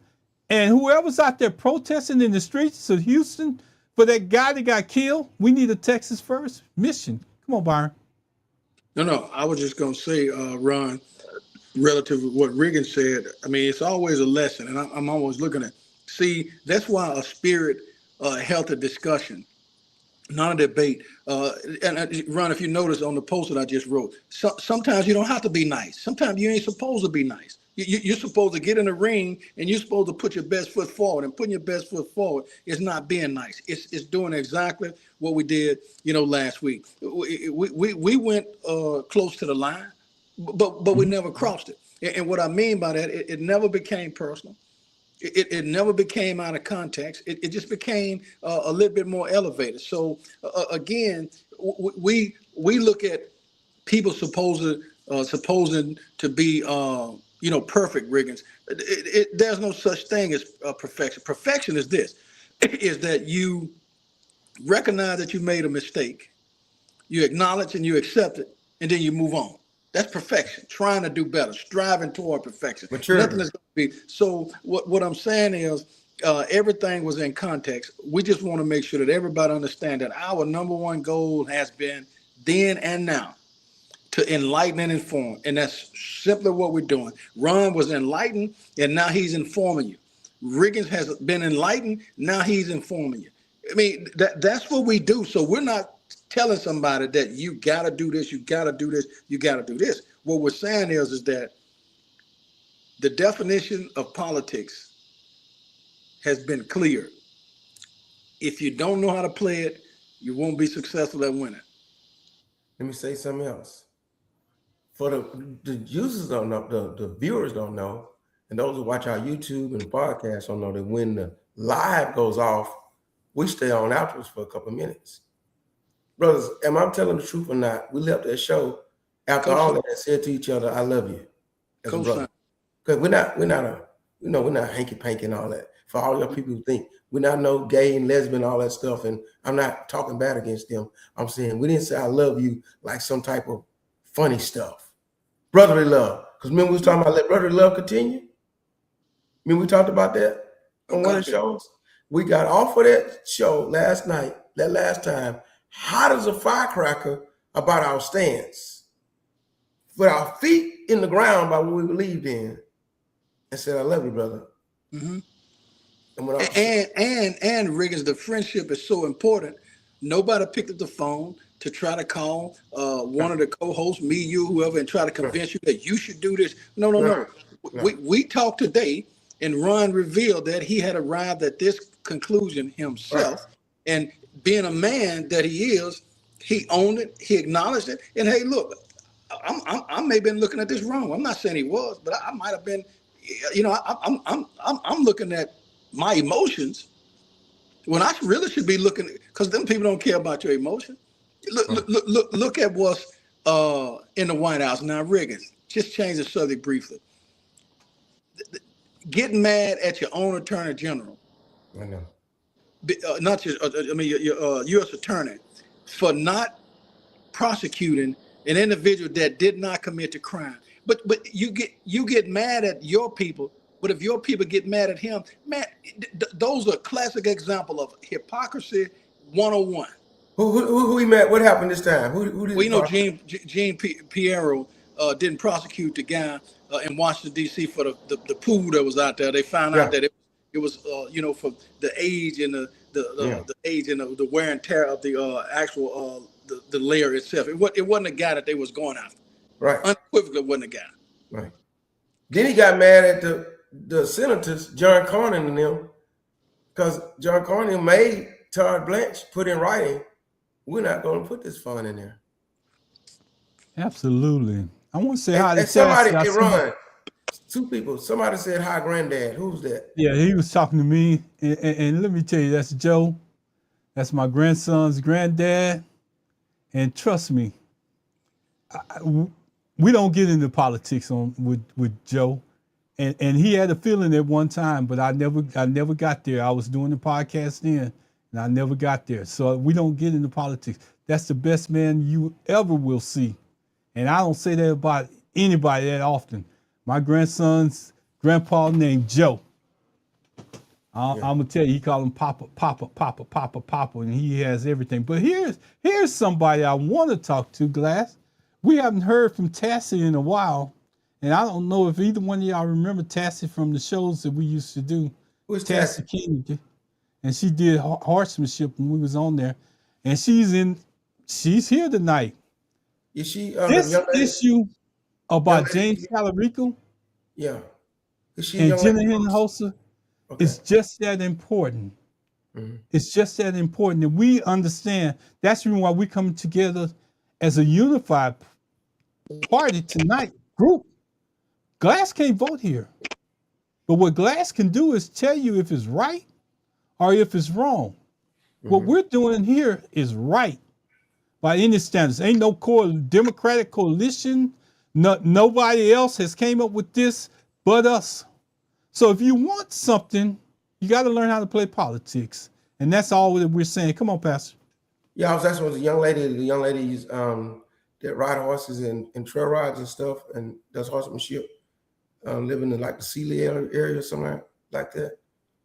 Speaker 1: and whoever's out there protesting in the streets of Houston for that guy that got killed, we need a Texas First mission. Come on, Byron.
Speaker 2: No, I was just going to say, Ron, relative to what Riggins said, I mean, it's always a lesson, and I'm always looking at, see, that's why a spirit, healthy discussion, not a debate. And Ron, if you notice on the post that I just wrote, sometimes you don't have to be nice. Sometimes you ain't supposed to be nice. You're supposed to get in the ring and you're supposed to put your best foot forward. And putting your best foot forward is not being nice. It's doing exactly what we did, last week. We went close to the line, but we never crossed it. And what I mean by that, it never became personal. It never became out of context. It just became a little bit more elevated. So again, we look at people supposing to be perfect, Riggins. There's no such thing as perfection. Perfection is this: is that you recognize that you made a mistake, you acknowledge and you accept it, and then you move on. That's perfection. Trying to do better, striving toward perfection.
Speaker 3: Mature.
Speaker 2: Nothing is going to be. So what I'm saying is, everything was in context. We just want to make sure that everybody understands that our number one goal has been then and now to enlighten and inform. And that's simply what we're doing. Ron was enlightened, and now he's informing you. Riggins has been enlightened, now he's informing you. I mean, that's what we do. So we're not telling somebody that you got to do this, you got to do this, you got to do this. What we're saying is that the definition of politics has been cleared. If you don't know how to play it, you won't be successful at winning.
Speaker 3: Let me say something else. For the users don't know, the viewers don't know, and those who watch our YouTube and podcast don't know that when the live goes off, we stay on afterwards for a couple of minutes. Brothers, am I telling the truth or not? We left that show after all that said to each other, "I love you," as a brother. Because we're not hanky panky and all that. For all your people who think, We're not no gay and lesbian, all that stuff. And I'm not talking bad against them. I'm saying we didn't say I love you like some type of funny stuff. Brotherly love. Because remember we was talking about let brotherly love continue? Remember we talked about that on one of the shows? We got off of that show last night, that last time, hot as a firecracker about our stance. With our feet in the ground by what we believed in. And said, I love you, brother.
Speaker 2: Mm-hmm.
Speaker 3: And
Speaker 2: Riggins, the friendship is so important. Nobody picked up the phone to try to call one of the co-hosts, me, you, whoever, and try to convince you that you should do this. No. We talked today, and Ron revealed that he had arrived at this conclusion himself. And being a man that he is, he owned it, he acknowledged it. And hey, look, I may have been looking at this wrong. I'm not saying he was, but I might have been. You know, I'm looking at my emotions when I really should be looking, because them people don't care about your emotion. Look at what's in the White House now. Riggins, just change the subject briefly. Getting mad at your own attorney general.
Speaker 3: I know.
Speaker 2: Not your, your U.S. attorney for not prosecuting an individual that did not commit the crime. But you get mad at your people. But if your people get mad at him, man, those are a classic example of hypocrisy 101.
Speaker 3: Who he met? What happened this time? Who did
Speaker 2: we know Gene Piero didn't prosecute the guy in Washington D.C. for the pool that was out there. They found out that it was for the age and the age and the wear and tear of the actual the layer itself. It wasn't a guy that they was going after.
Speaker 3: Right.
Speaker 2: Unequivocally wasn't a guy.
Speaker 3: Right. Then he got mad at the senators, John Cornyn and them, because John Cornyn made Todd Blanche put in writing, we're not going to put this fund in there.
Speaker 1: Absolutely. I want to say hi to
Speaker 3: somebody. Hey, Ron, two people. Somebody said hi, granddad. Who's that?
Speaker 1: Yeah, he was talking to me, and let me tell you, that's Joe. That's my grandson's granddad. And trust me, we don't get into politics with Joe, and he had a feeling at one time, but I never got there. I was doing the podcast then, and I never got there. So we don't get into politics. That's the best man you ever will see, and I don't say that about anybody that often. My grandson's grandpa named Joe. I'm gonna tell you, he called him Papa, and he has everything. But here's somebody I want to talk to, Glass. We haven't heard from Tassie in a while, and I don't know if either one of y'all remember Tassie from the shows that we used to do.
Speaker 3: Who's
Speaker 1: Tassie Kennedy? And she did horsemanship when we was on there, and she's here tonight.
Speaker 3: Is she
Speaker 1: this issue about James Calarico?
Speaker 3: Yeah. Is she
Speaker 1: and Jenna Hinojosa?
Speaker 3: Okay.
Speaker 1: It's just that important.
Speaker 3: Mm-hmm.
Speaker 1: It's just that important that we understand. That's the reason why we come together as a unified party tonight, group. Glass can't vote here. But what Glass can do is tell you if it's right or if it's wrong. Mm-hmm. What we're doing here is right by any standards. Ain't no Democratic coalition. Nobody else has came up with this but us. So if you want something, you got to learn how to play politics. And that's all that we're saying. Come on, Pastor.
Speaker 3: Yeah, I was asking the young ladies that ride horses and trail rides and stuff and does horsemanship, living in like the Sealy area or something like that.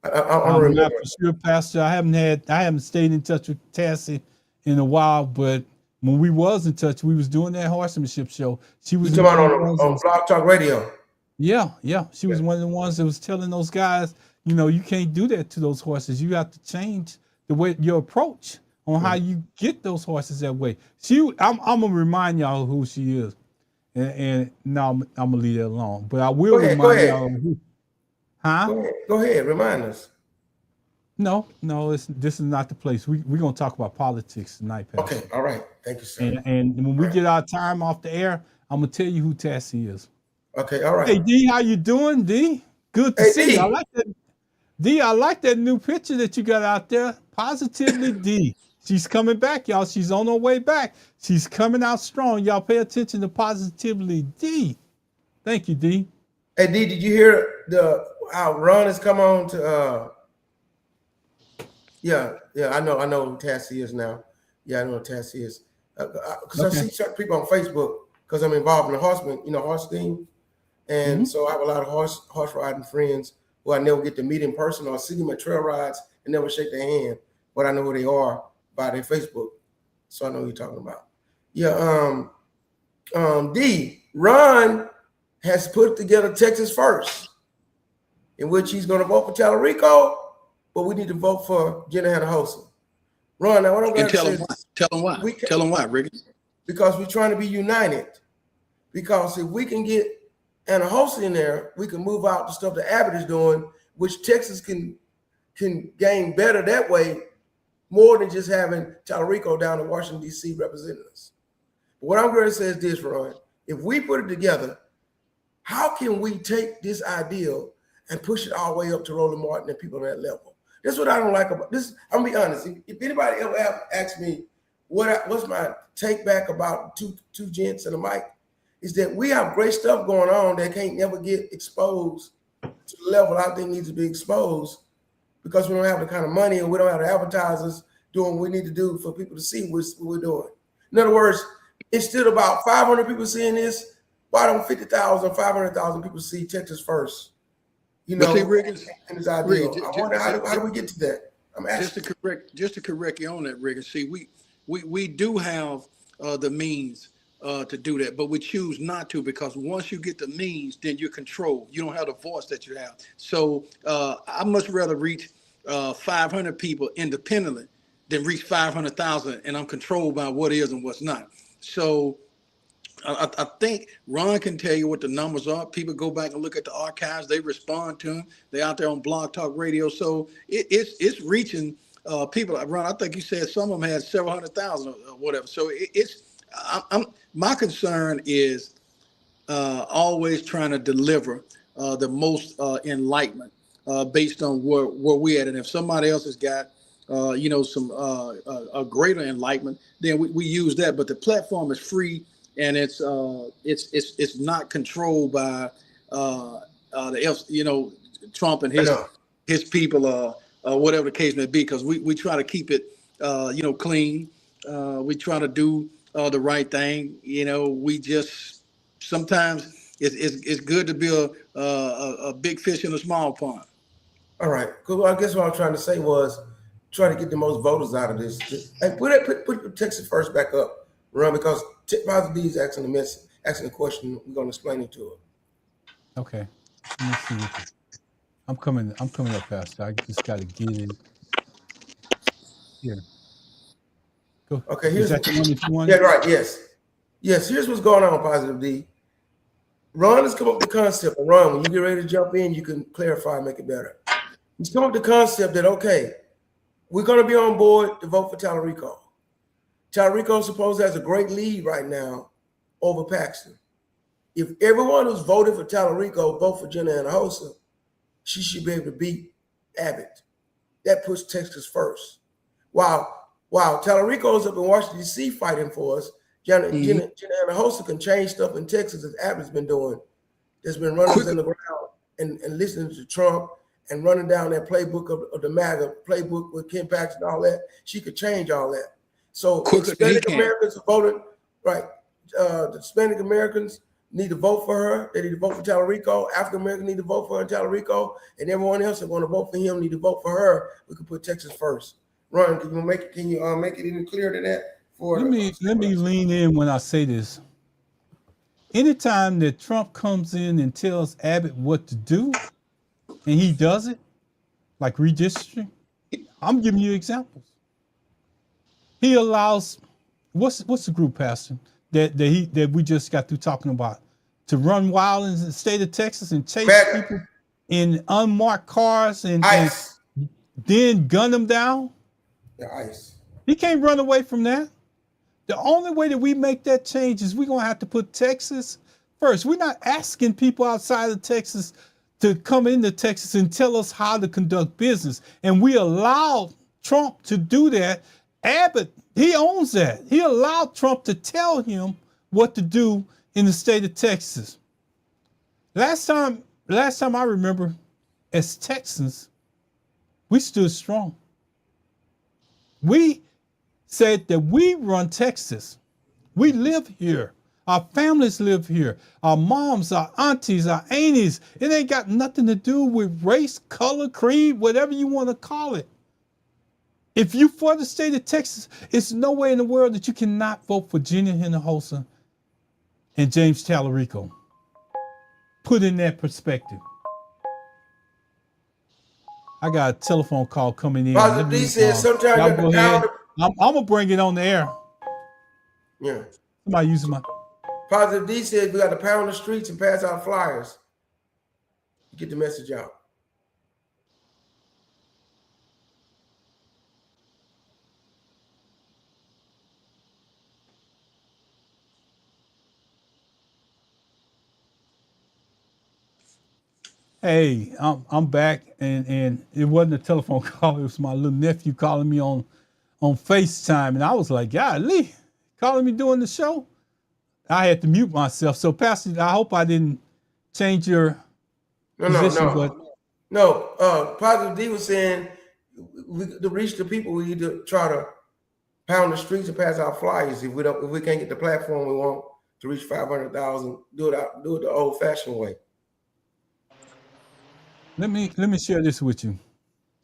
Speaker 1: I'm not for sure, Pastor. I haven't stayed in touch with Tassie in a while, but when we was in touch, we was doing that horsemanship show. She was
Speaker 3: talking about on Blog Talk Radio.
Speaker 1: Yeah. She was one of the ones that was telling those guys, you can't do that to those horses. You have to change the way your approach on how you get those horses that way. I'm gonna remind y'all who she is, and now I'm gonna leave that alone. But I will remind y'all who. Huh?
Speaker 3: Go ahead, remind us.
Speaker 1: No, this is not the place. We're gonna talk about politics tonight, Pastor.
Speaker 3: Okay, all right. Thank you, sir.
Speaker 1: And when we get our time off the air, I'm gonna tell you who Tassie is.
Speaker 3: Okay, all right.
Speaker 1: Hey D, how you doing, D? Good to see you. I like that. D, I like that new picture that you got out there. Positively D. She's coming back, y'all. She's on her way back. She's coming out strong. Y'all pay attention to Positively D. Thank you, D.
Speaker 3: Hey D, did you hear how Ron has come on to Yeah, I know who Tassie is now. Yeah, I know who Tassie is. Because I
Speaker 1: Okay.
Speaker 3: see certain people on Facebook, because I'm involved in the horseman, horse thing. And
Speaker 1: Mhm.
Speaker 3: so I have a lot of horse riding friends who I never get to meet in person or see them at trail rides and never shake their hand, but I know who they are by their Facebook. So I know who you're talking about. Yeah, Ron has put together Texas First, in which he's going to vote for Tallarico, but we need to vote for Jenna Hannah-Hosa. Ron, now what I'm
Speaker 2: And
Speaker 3: glad to say is
Speaker 2: tell them why.
Speaker 3: we can,
Speaker 2: Tell them why, Riggins.
Speaker 3: because we're trying to be united. Because if we can get Hannah-Hosa in there, we can move out the stuff that Abbott is doing, which Texas can gain better that way, more than just having Tallarico down in Washington, D.C. representing us. But what I'm going to say is this, Ron. If we put it together, how can we take this ideal and push it all the way up to Roland Martin and people on that level? That's what I don't like about this. I'm gonna be honest. If anybody ever asks me what's my take back about two gents and a mic, is that we have great stuff going on that can't never get exposed to the level I think needs to be exposed because we don't have the kind of money and we don't have the advertisers doing what we need to do for people to see what we're doing. In other words, instead of about 500 people seeing this, why don't 50,000, 500,000 people see Texas First?
Speaker 2: But see, Riggins,
Speaker 3: and it's ideal.
Speaker 2: Riggins,
Speaker 3: I wonder how do we get to that? I'm asking.
Speaker 2: just to correct you on that, Riggins. See, we do have the means to do that, but we choose not to because once you get the means, then you're controlled. You don't have the voice that you have. So I much rather reach 500 people independently than reach 500,000, and I'm controlled by what is and what's not. So I think Ron can tell you what the numbers are. People go back and look at the archives. They respond to them. They're out there on Blog Talk Radio. So it's reaching people. Ron, I think you said some of them had several 100,000 or whatever. So my concern is always trying to deliver the most enlightenment based on where we at. And if somebody else has got some a greater enlightenment, then we use that. But the platform is free. And it's not controlled by Trump and his people whatever the case may be, because we try to keep it clean. We try to do the right thing. We just sometimes it's good to be a big fish in a small pond.
Speaker 3: All right. Well, I guess what I'm trying to say was try to get the most voters out of this. And put Texas First back up, Ron, because Positive D is asking a question. We're going to explain it to her.
Speaker 1: Okay. Let me see. I'm coming up faster. I just got to get in here. Go.
Speaker 3: Okay.
Speaker 1: Is that the one that you wanted?
Speaker 3: Yeah. Right. Yes. Here's what's going on, Positive D. Ron has come up with the concept. And Ron, when you get ready to jump in, you can clarify and make it better. He's come up with the concept that, okay, we're going to be on board to vote for Tallarico. Tallarico supposed has a great lead right now over Paxton. If everyone who's voted for Tallarico vote for Jenna Hannah-Hosa, she should be able to beat Abbott. That puts Texas first. While Tallarico's up in Washington, D.C. fighting for us, Jenna Hannah-Hosa can change stuff in Texas as Abbott's been doing. There's been runners in the ground and listening to Trump and running down that playbook of the MAGA playbook with Ken Paxton and all that. She could change all that. So Hispanic Americans are voting, right? The Hispanic Americans need to vote for her. They need to vote for Tallarico. African Americans need to vote for her and Tallarico, and everyone else that want to vote for him need to vote for her. We can put Texas first. Ron, can you make it any clearer than that?
Speaker 1: Let me lean in when I say this. Anytime that Trump comes in and tells Abbott what to do, and he does it, like redistricting, I'm giving you examples. He allows what's the group, Pastor, that we just got through talking about, to run wild in the state of Texas and chase people in unmarked cars and then gun them down?
Speaker 3: The ICE.
Speaker 1: He can't run away from that. The only way that we make that change is we're going to have to put Texas first. We're not asking people outside of Texas to come into Texas and tell us how to conduct business. And we allow Trump to do that. Abbott, he owns that. He allowed Trump to tell him what to do in the state of Texas. Last time I remember, as Texans, we stood strong. We said that we run Texas. We live here. Our families live here. Our moms, our aunties, our aunties. It ain't got nothing to do with race, color, creed, whatever you want to call it. If you for the state of Texas, it's no way in the world that you cannot vote for Jenna Hinojosa and James Tallarico. Put in that perspective. I got a telephone call coming in.
Speaker 3: Positive D says sometimes you
Speaker 1: y'all
Speaker 3: have
Speaker 1: go
Speaker 3: to
Speaker 1: ahead.
Speaker 3: pound.
Speaker 1: I'm gonna bring it on the air.
Speaker 3: Yeah.
Speaker 1: Somebody using my.
Speaker 3: Positive D says we got to pound the streets and pass out flyers to get the message out.
Speaker 1: Hey, I'm back, and it wasn't a telephone call. It was my little nephew calling me on FaceTime, and I was like, golly, calling me during the show. I had to mute myself. So, Pastor, I hope I didn't change your position.
Speaker 3: No. Positive D was saying to reach the people, we need to try to pound the streets and pass out flyers. If we can't get the platform we want to reach 500,000, do it the old-fashioned way.
Speaker 1: Let me share this with you,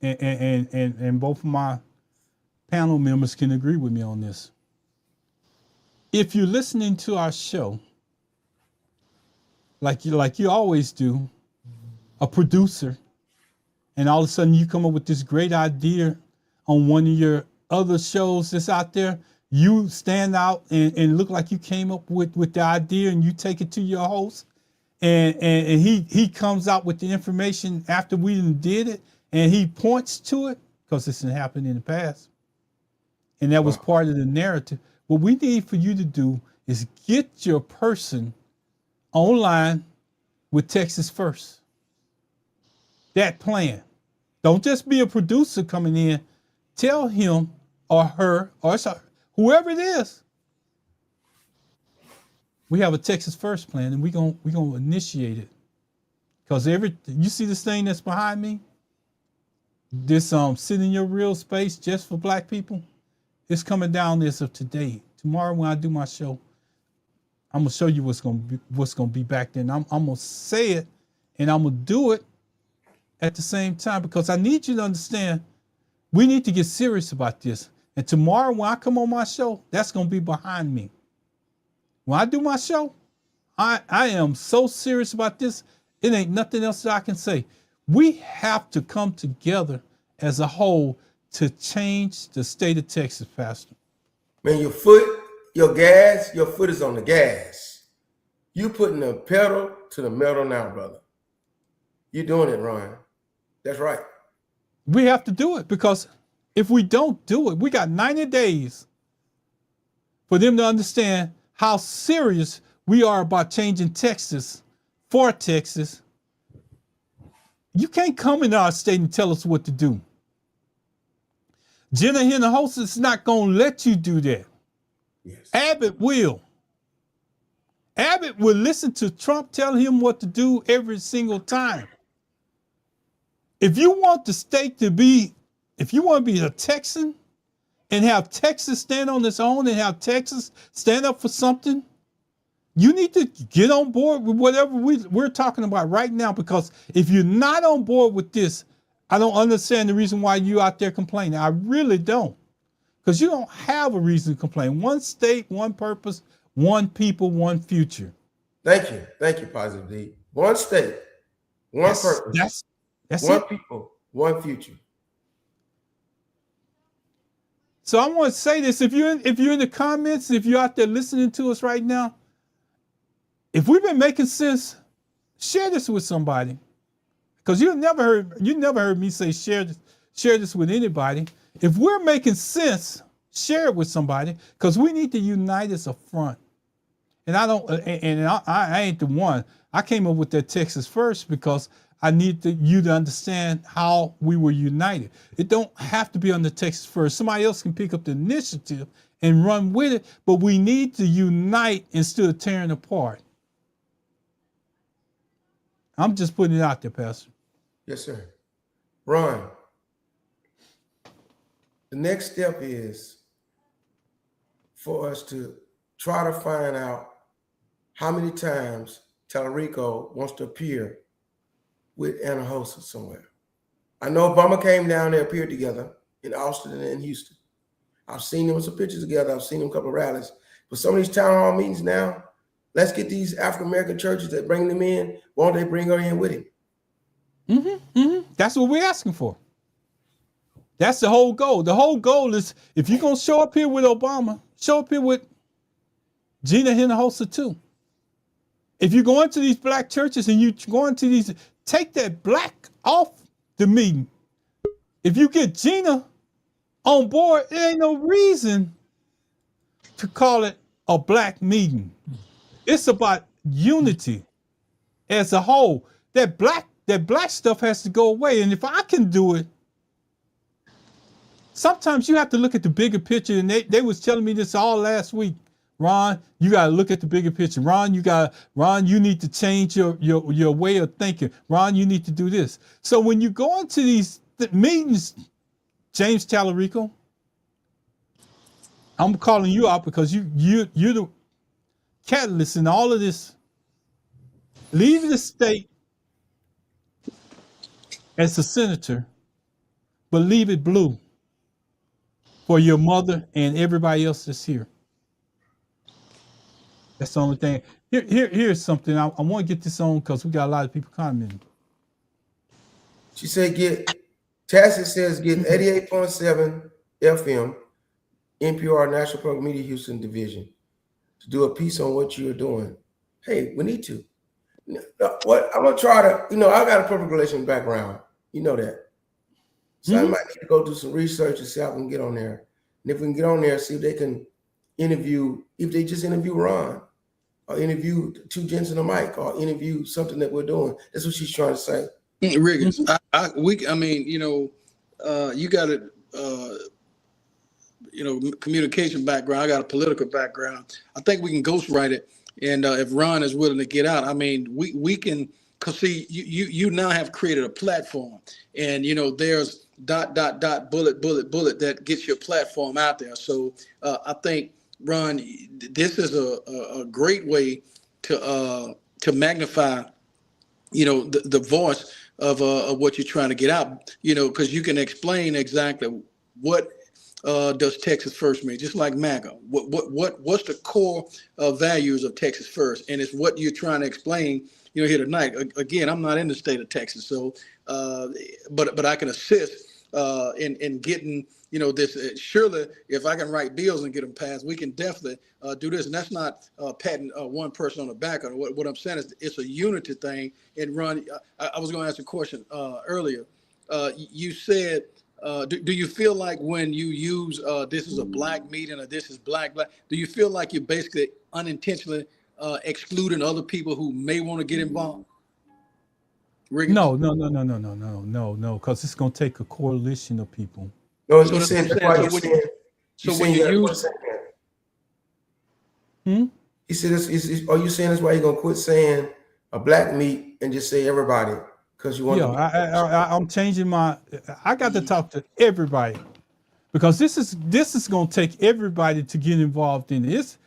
Speaker 1: and both of my panel members can agree with me on this. If you're listening to our show, like you always do, a producer, and all of a sudden you come up with this great idea on one of your other shows that's out there, you stand out and look like you came up with the idea, and you take it to your host, and he comes out with the information after we did it, and he points to it, because this didn't happen in the past, and that was part of the narrative. What we need for you to do is get your person online with Texas First. That plan. Don't just be a producer coming in. Tell him or her or whoever it is, we have a Texas First plan, and we're gonna initiate it. Because you see this thing that's behind me? This sit in your real space just for black people, it's coming down as of today. Tomorrow when I do my show, I'm gonna show you what's gonna be back then. I'm gonna say it, and I'm gonna do it at the same time, because I need you to understand we need to get serious about this. And tomorrow when I come on my show, that's gonna be behind me. When I do my show, I am so serious about this, it ain't nothing else that I can say. We have to come together as a whole to change the state of Texas, Pastor.
Speaker 3: Man, your foot is on the gas. You putting the pedal to the metal now, brother. You're doing it, Ryan. That's right.
Speaker 1: We have to do it, because if we don't do it, we got 90 days for them to understand how serious we are about changing Texas for Texas. You can't come in our state and tell us what to do. Jenna Hinojosa is not going to let you do that.
Speaker 3: Yes.
Speaker 1: Abbott will. Abbott will listen to Trump tell him what to do every single time. If you want the state to be, if you want to be a Texan and have Texas stand on its own and have Texas stand up for something, you need to get on board with whatever we're talking about right now, because if you're not on board with this, I don't understand the reason why you out there complaining. I really don't, because you don't have a reason to complain. One state, one purpose, one people, one future.
Speaker 3: Thank you, Positive D. One state, one purpose,
Speaker 1: that's
Speaker 3: one
Speaker 1: it.
Speaker 3: people, one future.
Speaker 1: So I want to say this: if you're in the comments, if you're out there listening to us right now, if we've been making sense, share this with somebody, because you never heard me say share this with anybody. If we're making sense, share it with somebody, because we need to unite as a front. And I ain't the one. I came up with that Texas First because I need you to understand how we were united. It don't have to be under Texas First. Somebody else can pick up the initiative and run with it, but we need to unite instead of tearing apart. I'm just putting it out there, Pastor.
Speaker 3: Yes, sir. Ron, the next step is for us to try to find out how many times Tallarico wants to appear with Anna Hosa somewhere. I know Obama came down there, appeared together in Austin and in Houston. I've seen them with some pictures together. I've seen them a couple of rallies. But some of these town hall meetings now, let's get these African-American churches that bring them in. Why don't they bring her in with him?
Speaker 1: That's what we're asking for. That's the whole goal. The whole goal is if you're going to show up here with Obama, show up here with Gina Hinojosa too. If you go into these black churches and you go into these, take that black off the meeting. If you get Gina on board, there ain't no reason to call it a black meeting. It's about unity as a whole. That black stuff has to go away. And if I can do it, sometimes you have to look at the bigger picture. And they was telling me this all last week. Ron, you got to look at the bigger picture. Ron, you need to change your way of thinking. Ron, you need to do this. So when you go into these meetings, James Tallarico, I'm calling you out because you're the catalyst in all of this. Leave the state as a senator, but leave it blue for your mother and everybody else that's here. That's the only thing. Here's something. I want to get this on because we got a lot of people commenting.
Speaker 3: She said Tassie says get 88.7 FM, NPR National Public Media Houston Division to do a piece on what you're doing. Hey, we need to. What I'm gonna try to, I got a public relations background. You know that. So I might need to go do some research and see how we can get on there. And if we can get on there, see if they can if they just interview Ron or interview two gents in the mic or interview something that we're doing. That's what she's trying to say.
Speaker 2: Riggins, you got a, communication background. I got a political background. I think we can ghostwrite it. And if Ron is willing to get out, I mean, we can, because see, you now have created a platform, and there's ... bullet that gets your platform out there. So I think, Ron, this is a great way to magnify, the voice of what you're trying to get out, because you can explain exactly what does Texas First mean, just like MAGA. What's the core values of Texas First, and it's what you're trying to explain, here tonight. Again, I'm not in the state of Texas, so but I can assist in getting this. Surely, if I can write bills and get them passed, we can definitely do this. And that's not patting one person on the back. Or what I'm saying is it's a unity thing. And Ron, I was going to ask a question earlier. You said, do you feel like when you use this is a black meeting or this is black, do you feel like you're basically unintentionally excluding other people who may want to get involved? Riggins?
Speaker 1: No, because it's going to take a coalition of people.
Speaker 3: No,
Speaker 2: So
Speaker 3: you
Speaker 2: that's
Speaker 3: said
Speaker 2: what
Speaker 3: that's
Speaker 2: I'm
Speaker 3: why
Speaker 2: saying.
Speaker 3: you're
Speaker 2: So
Speaker 3: saying.
Speaker 2: So when you use,
Speaker 3: He said, "Are you saying that's why you're gonna quit saying a black meat and just say everybody because you want to?"
Speaker 1: I'm changing my. I got to talk to everybody because this is going to take everybody to get involved in this.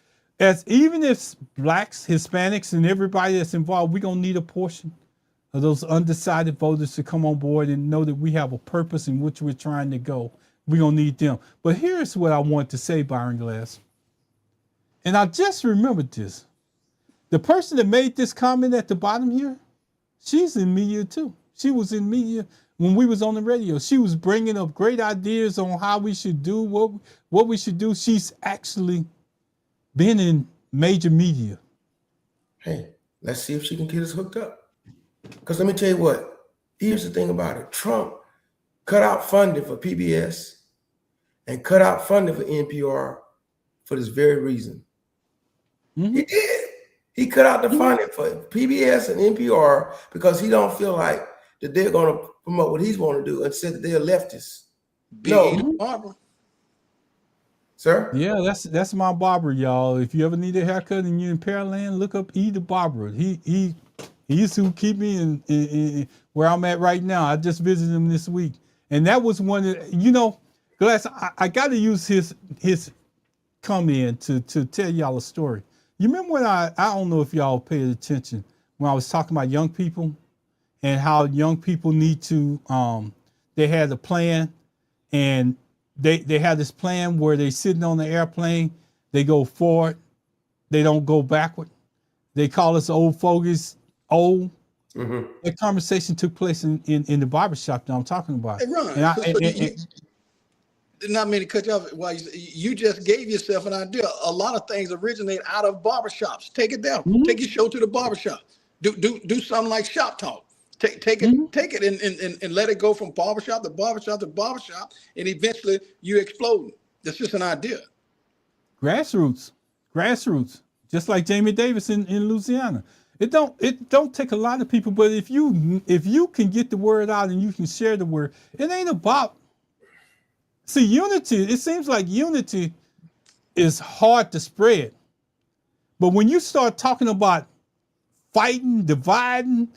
Speaker 1: As even if blacks, Hispanics, and everybody that's involved, we're gonna need a portion of those undecided voters to come on board and know that we have a purpose in which we're trying to go. We're going to need them. But here's what I want to say, Byron Glass. And I just remembered this. The person that made this comment at the bottom here, she's in media too. She was in media when we was on the radio. She was bringing up great ideas on how we should do what we should do. She's actually been in major media.
Speaker 3: Hey, let's see if she can get us hooked up. Because let me tell you what, here's the thing about it. Trump cut out funding for PBS and cut out funding for NPR for this very reason. He did. He cut out the funding for PBS and NPR because he don't feel like that they're going to promote what he's going to do and said that they're leftists.
Speaker 2: Barbara.
Speaker 3: Sir?
Speaker 1: Yeah, that's my barber, y'all. If you ever need a haircut and you're in Pearland, look up E the Barber. He's who keep me in where I'm at right now. I just visited him this week. And that was one that, Glass, I got to use his comment to tell y'all a story. You remember when I don't know if y'all paid attention when I was talking about young people and how young people need to they had a plan, and they had this plan where they sitting on the airplane, they go forward, they don't go backward. They call us old fogies old. Mm-hmm. That conversation took place in the barbershop that I'm talking about.
Speaker 2: Hey, Ron, not mean to cut you off. While you just gave yourself an idea. A lot of things originate out of barbershops. Take it down. Mm-hmm. Take your show to the barbershop. Do something like Shop Talk. Take it and let it go from barbershop to barbershop to barbershop, and eventually you explode. That's just an idea.
Speaker 1: Grassroots, just like Jamie Davis in Louisiana. It don't take a lot of people, but if you can get the word out and you can share the word, it ain't about. See, unity. It seems like unity is hard to spread, but when you start talking about fighting, dividing,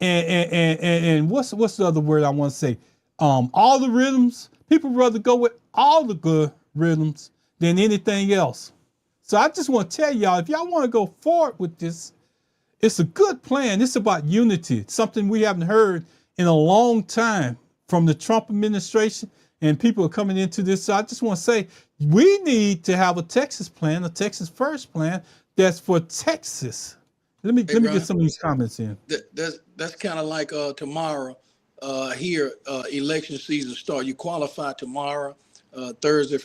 Speaker 1: and what's the other word I want to say? All the rhythms. People rather go with all the good rhythms than anything else. So I just want to tell y'all, if y'all want to go forward with this, it's a good plan. It's about unity. It's something we haven't heard in a long time from the Trump administration, and people are coming into this. So I just want to say, we need to have a Texas plan, a Texas First plan that's for Texas. Let me get some of these comments in.
Speaker 2: That's kind of like tomorrow here, election season start. You qualify tomorrow,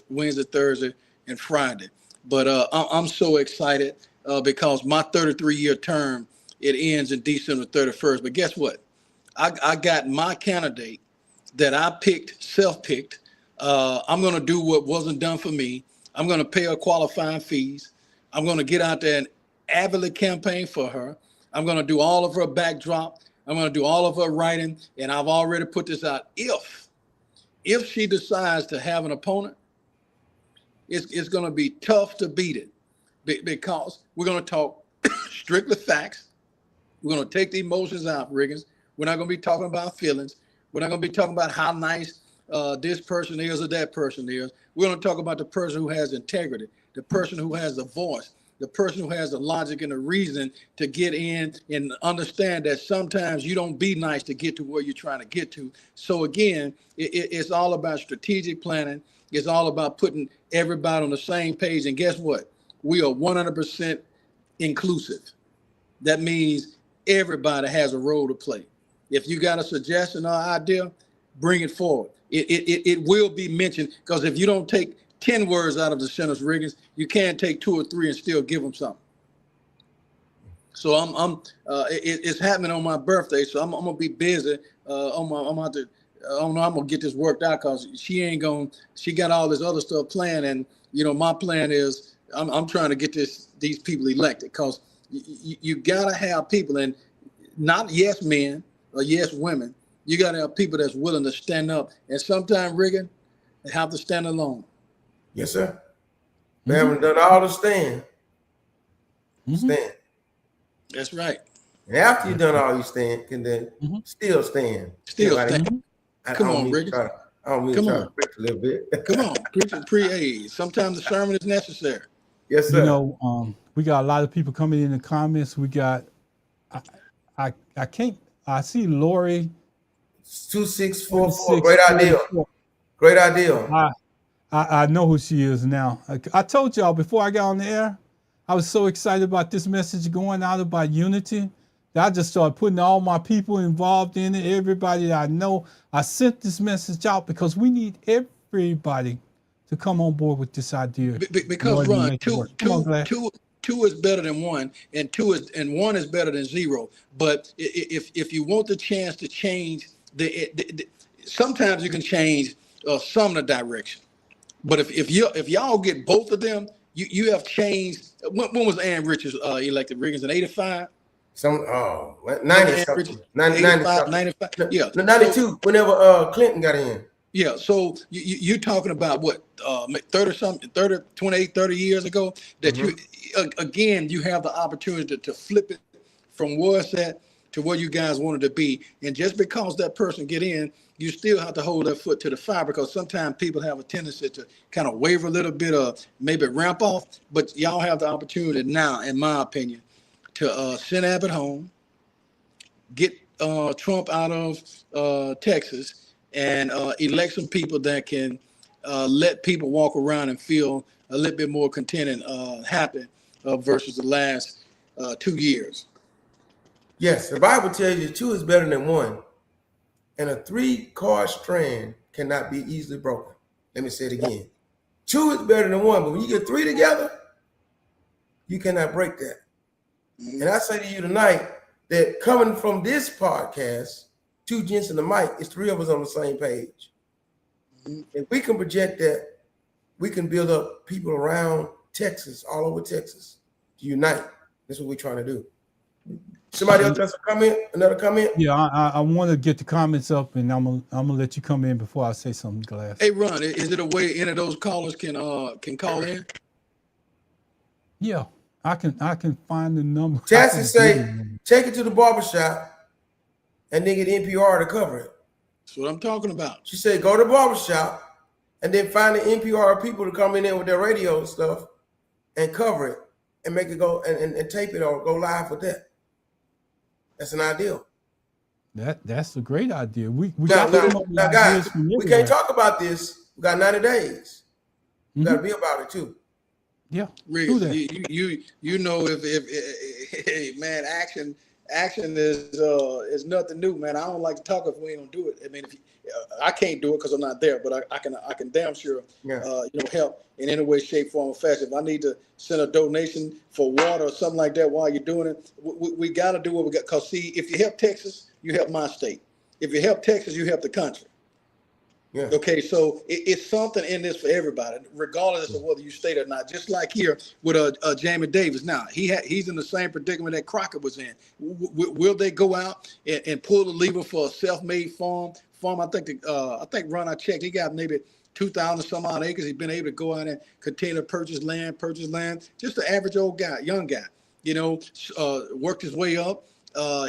Speaker 2: Wednesday, Thursday, and Friday. But I'm so excited because my 33-year term, it ends in December 31st. But guess what? I got my candidate that I self-picked. I'm going to do what wasn't done for me. I'm going to pay her qualifying fees. I'm going to get out there and avidly campaign for her. I'm going to do all of her backdrop. I'm going to do all of her writing. And I've already put this out. If she decides to have an opponent, it's going to be tough to beat it because we're going to talk strictly facts. We're going to take the emotions out, Riggins. We're not going to be talking about feelings. We're not going to be talking about how nice this person is or that person is. We're going to talk about the person who has integrity, the person who has the voice, the person who has the logic and the reason to get in and understand that sometimes you don't be nice to get to where you're trying to get to. So again, it's all about strategic planning. It's all about putting everybody on the same page. And guess what? We are 100% inclusive. That means everybody has a role to play. If you got a suggestion or idea, bring it forward. It will be mentioned, because if you don't take 10 words out of the sentence, Riggins, you can't take 2 or 3 and still give them something. So it's happening on my birthday, so I'm gonna be busy. I'm gonna get this worked out, because she got all this other stuff planned, and my plan is I'm trying to get these people elected, because you gotta have people, and not yes men or yes women. You gotta have people that's willing to stand up, and sometimes, Riggins, they have to stand alone.
Speaker 3: Yes, sir. They haven't done all the stand.
Speaker 1: Mm-hmm.
Speaker 3: Stand.
Speaker 2: That's right.
Speaker 3: And after you've done all you stand, can then still stand.
Speaker 2: Still stand. Come on, Riggins.
Speaker 3: I don't mean to try to preach a little bit.
Speaker 2: Come on, preach. Sometimes the sermon is necessary.
Speaker 3: Yes, sir.
Speaker 1: We got a lot of people coming in the comments. We got, I see Lori.
Speaker 3: 2644. Great idea. Great idea.
Speaker 1: I know who she is now. I told y'all before I got on the air, I was so excited about this message going out about unity that I just started putting all my people involved in it, everybody that I know. I sent this message out because we need everybody to come on board with this idea.
Speaker 2: Because Ron, two is better than one, and one is better than 0. But if you want the chance to change sometimes you can change some of the direction. But if y'all get both of them, you have changed. When was Ann Richards elected, Riggins, in 85?
Speaker 3: 90 something. 95. Yeah. 92, whenever Clinton got in.
Speaker 2: Yeah, so you're talking about what, 30 years ago, that you, again, you have the opportunity to flip it from where it's at to where you guys wanted to be. And just because that person get in, you still have to hold that foot to the fire, because sometimes people have a tendency to kind of waver a little bit, or maybe ramp off. But y'all have the opportunity now, in my opinion, to send Abbott home, get Trump out of Texas, and elect some people that can let people walk around and feel a little bit more content and happy versus the last 2 years.
Speaker 3: Yes, the Bible tells you 2 is better than 1. And a 3-card strand cannot be easily broken. Let me say it again. 2 is better than 1, but when you get 3 together, you cannot break that. And I say to you tonight that coming from this podcast, 2 gents in the mic, is 3 of us on the same page. If we can project that, we can build up people around Texas, all over Texas, to unite. That's what we're trying to do. Somebody else has a comment? Another comment?
Speaker 1: Yeah, I want to get the comments up, and I'm gonna let you come in before I say something, Glass.
Speaker 2: Hey, Ron, is it a way any of those callers can call in?
Speaker 1: Yeah, I can find the number.
Speaker 3: Tassie say, take it to the barbershop and then get NPR to cover it.
Speaker 2: That's what I'm talking about.
Speaker 3: She said, go to the barbershop and then find the NPR people to come in there with their radio and stuff and cover it and make it go and tape it or go live with that. That's an ideal.
Speaker 1: That's a great idea. We
Speaker 3: Now, guys, we
Speaker 1: everywhere.
Speaker 3: can't talk about this. We got 90 days. We got to be about it too.
Speaker 1: Yeah,
Speaker 2: Riggins,
Speaker 1: do that.
Speaker 2: you know, if hey, man, action is nothing new, man. I don't like to talk if we ain't gonna do it. I mean, I can't do it because I'm not there, but I can damn sure help in any way, shape, form, or fashion. If I need to send a donation for water or something like that while you're doing it, we got to do what we got. Because see, if you help Texas, you help my state. If you help Texas, you help the country. Yeah. Okay, so it's something in this for everybody, regardless of whether you state or not. Just like here with Jamie Davis. Now he's in the same predicament that Crockett was in. Will they go out and pull the lever for a self-made farm? I think Ron, I checked, he got maybe 2,000 some odd acres. He's been able to go out and continue to purchase land. Just the average old guy, young guy. Worked his way up.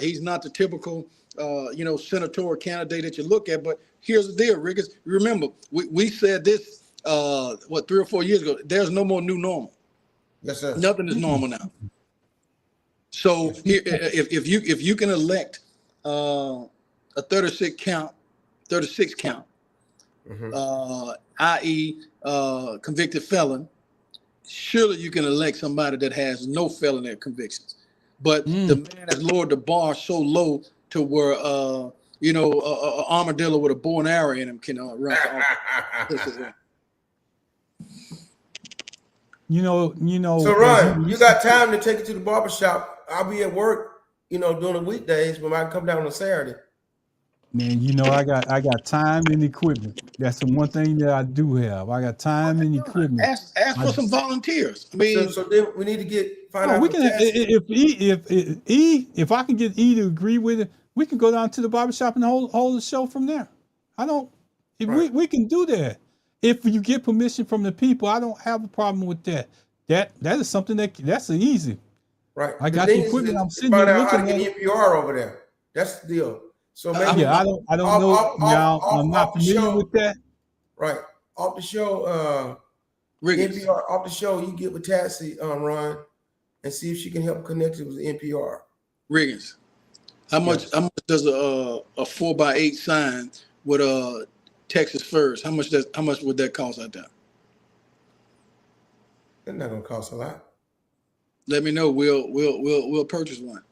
Speaker 2: He's not the typical senatorial candidate that you look at, but here's the deal, Riggins. Remember, we said this 3 or 4 years ago. There's no more new normal.
Speaker 3: Yes, sir.
Speaker 2: Nothing is normal now. So here, if you can elect a 36 count, i.e. Convicted felon, surely you can elect somebody that has no felony convictions. But the man has lowered the bar so low to where an armadillo with a bow and arrow in him can run for office.
Speaker 3: So Ron, you got time to take it to the barbershop. I'll be at work, during the weekdays, but I can come down on Saturday.
Speaker 1: Man, I got time and equipment. That's the one thing that I do have. I got time and equipment.
Speaker 2: Ask for some volunteers. I mean,
Speaker 3: so then we need to find out.
Speaker 1: We can if I can get E to agree with it, we can go down to the barbershop and hold the show from there. We can do that. If you get permission from the people, I don't have a problem with that. That is something that's easy.
Speaker 3: Right.
Speaker 1: I got the equipment. I'm sitting
Speaker 3: here
Speaker 1: looking
Speaker 3: at it. NPR over there. That's the deal. So maybe
Speaker 1: I don't know. I'm not familiar with that.
Speaker 3: Right. Off the show, NPR off the show, you get with Tassie, Ron, and see if she can help connect it with the NPR.
Speaker 2: Riggins, how much does a 4x8 sign with Texas First? How much would that cost out there?
Speaker 3: That's not gonna cost a lot.
Speaker 2: Let me know. We'll purchase one.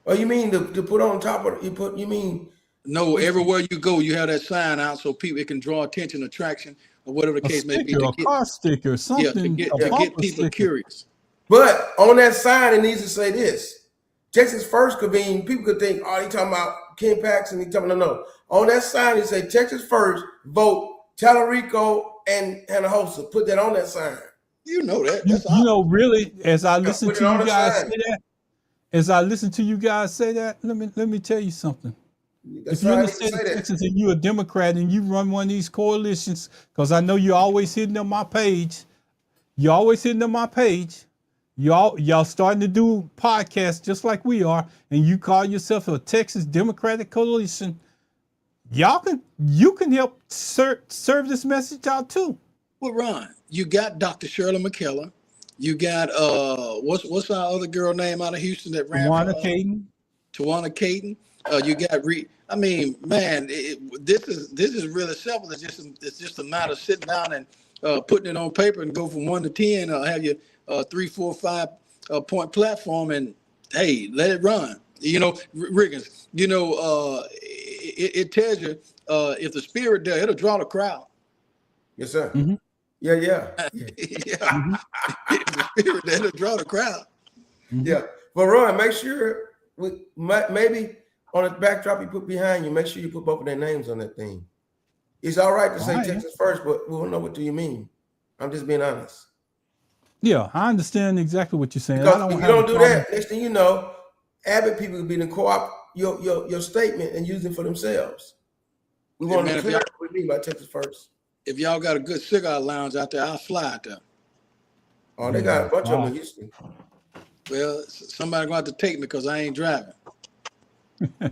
Speaker 3: Oh, you mean to put on top of it? You mean?
Speaker 2: No, everywhere you go, you have that sign out so it can draw attention, attraction, or whatever the case may be.
Speaker 1: A car sticker, something.
Speaker 2: Yeah, to get people curious.
Speaker 3: But on that sign, it needs to say this: Texas First could mean people could think, oh, he talking about Ken Paxton. He talking no. On that sign, it say Texas First, vote Tallarico and Hinojosa. Put that on that sign.
Speaker 2: You know that.
Speaker 1: Really, as I listen to you guys say that. As I listen to you guys say that, let me tell you something. If you're in the state of Texas and you're a Democrat and you run one of these coalitions, because I know you're always hitting on my page. y'all starting to do podcasts just like we are, and you call yourself a Texas Democratic Coalition. You can help serve this message out too.
Speaker 2: Well, Ron, you got Dr. Shirley McKellar. You got what's our other girl name out of Houston that ran
Speaker 1: Tawana
Speaker 2: for
Speaker 1: Caden.
Speaker 2: Tawana Caden. You got I mean, man, this is really simple. It's just a matter of sitting down and putting it on paper and go from 1 to 10. Have your 3, 4, 5 point platform, and hey, let it run. You know, Riggins. You know, it tells you if the spirit there, it'll draw the crowd.
Speaker 3: Yes, sir.
Speaker 1: Mhm.
Speaker 3: Yeah.
Speaker 2: Yeah.
Speaker 1: Mhm.
Speaker 2: If the spirit there, it'll draw the crowd.
Speaker 1: Mhm.
Speaker 3: Yeah. But Ron, make sure maybe on the backdrop you put behind you, make sure you put both of their names on that thing. It's all right to say
Speaker 1: Right.
Speaker 3: Texas first, but we don't know what do you mean. I'm just being honest.
Speaker 1: Yeah, I understand exactly what you're saying.
Speaker 3: Because
Speaker 1: I
Speaker 3: if you
Speaker 1: have a
Speaker 3: don't do
Speaker 1: problem.
Speaker 3: that, next thing you know, Abbott people will be to co-op your statement and use it for themselves. We
Speaker 2: Hey,
Speaker 3: want
Speaker 2: man,
Speaker 3: to clear what we mean by Texas first.
Speaker 2: if y'all got a good cigar lounge out there, I'll fly out there.
Speaker 3: Oh, they got a bunch of them
Speaker 1: Wow.
Speaker 3: in Houston.
Speaker 2: Well, somebody gonna have to take me because I ain't driving.
Speaker 1: Well,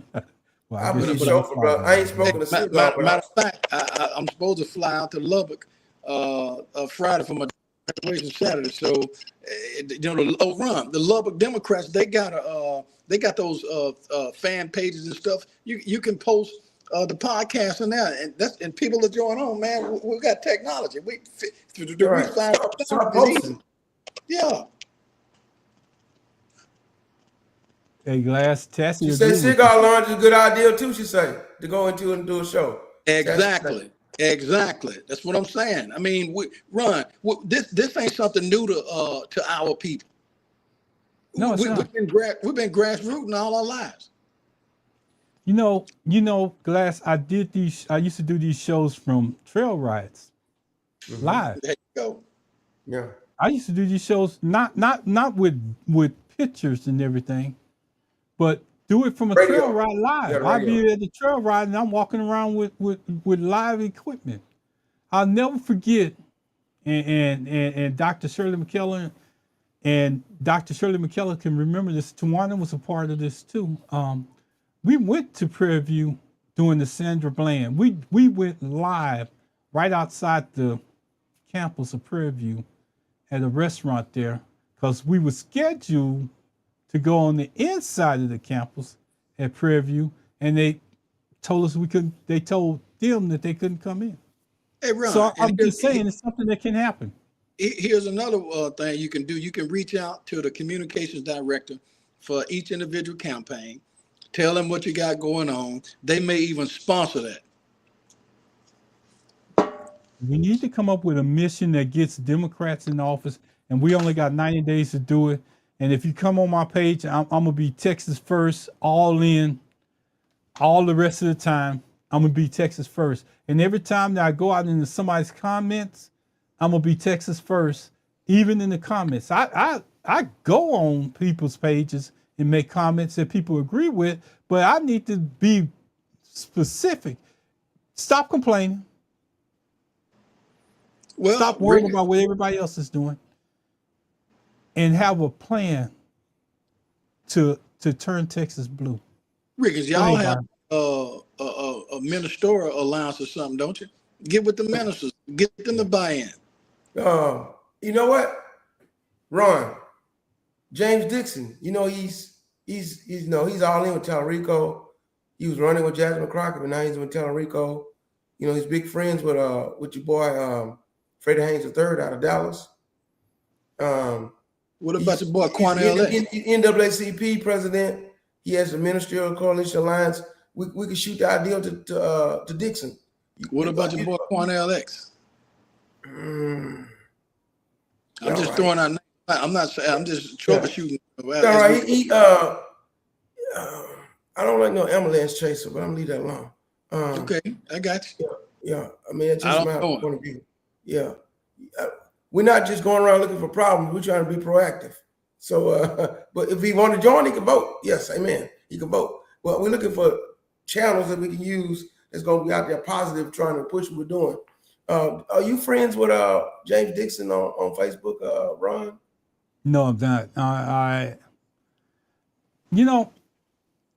Speaker 3: I'll be
Speaker 1: guess
Speaker 3: your
Speaker 1: you
Speaker 3: chauffeur, bro. I ain't smoking a cigar,
Speaker 2: Matter
Speaker 3: but
Speaker 2: of fact, I'm supposed to fly out to Lubbock Friday for my graduation Saturday. So, you know, the Lubbock Democrats, they got those fan pages and stuff. You can post the podcast in there, and people are joining on. Man, we got technology. We
Speaker 3: right. Start posting.
Speaker 2: Yeah.
Speaker 1: Hey, Glass, Tassie
Speaker 3: She
Speaker 1: agree
Speaker 3: said
Speaker 1: with you.
Speaker 3: cigar lounge is a good idea too. She say to go into and do a show.
Speaker 2: Exactly. That's what I'm saying. I mean, this ain't something new to our people.
Speaker 1: No, it's
Speaker 2: We've
Speaker 1: not.
Speaker 2: been grassrooting all our lives.
Speaker 1: You know, Glass, I used to do these shows from trail rides live.
Speaker 2: There you go.
Speaker 3: Yeah.
Speaker 1: I used to do these shows not with pictures and everything, but do it from a trail
Speaker 3: Radio.
Speaker 1: ride live.
Speaker 3: Yeah,
Speaker 1: I'd
Speaker 3: radio.
Speaker 1: be at the trail ride and I'm walking around with live equipment. I'll never forget, and Dr. Shirley McKellar and Dr. Shirley McKellar can remember this. Tawana was a part of this too. We went to Prairie View doing the Sandra Bland. We went live right outside the campus of Prairie View at a restaurant there because we were scheduled to go on the inside of the campus at Prairie View, and they told us we couldn't. They told them that they couldn't come in.
Speaker 2: Hey, Ron.
Speaker 1: So I'm
Speaker 2: and
Speaker 1: just saying it's something that can happen.
Speaker 2: here's another thing you can do. You can reach out to the communications director for each individual campaign. Tell them what you got going on. They may even sponsor that.
Speaker 1: We need to come up with a mission that gets Democrats in office, and we only got 90 days to do it. And if you come on my page, I'm gonna be Texas first, all in, all the rest of the time. I'm gonna be Texas first. And every time that I go out into somebody's comments, I'm gonna be Texas first, even in the comments. I go on people's pages and make comments that people agree with, but I need to be specific. Stop complaining.
Speaker 2: Well,
Speaker 1: Stop worrying about what everybody else is doing, and have a plan to turn Texas blue.
Speaker 2: Riggins,
Speaker 1: Go
Speaker 2: y'all
Speaker 1: ahead,
Speaker 2: have
Speaker 1: Byron.
Speaker 2: a ministerial allowance or something, don't you? Get with the ministers, get them to buy in.
Speaker 3: You know what, Ron? James Dixon. You know he's all in with Tallarico. He was running with Jasmine Crockett, but now he's with Tallarico. You know he's big friends with your boy Freddie Haynes III out of Dallas.
Speaker 2: What about your boy Quanell X?
Speaker 3: NAACP president. He has a ministerial coalition alliance. We could shoot the ideal to Dixon.
Speaker 2: What about your boy Quanell X? I'm just throwing out names. I'm not saying, I'm just troubleshooting.
Speaker 3: All right. I don't like no ambulance chaser, but I'm gonna leave that alone.
Speaker 2: Okay, I got you.
Speaker 3: Yeah. I mean, it's just my point of view. Yeah. We're not just going around looking for problems. We're trying to be proactive. So, but if he want to join, he can vote. Yes, amen. He can vote. Well, we're looking for channels that we can use that's going to be out there positive, trying to push what we're doing. Are you friends with James Dixon on Facebook, Ron?
Speaker 1: No, I'm not. You know,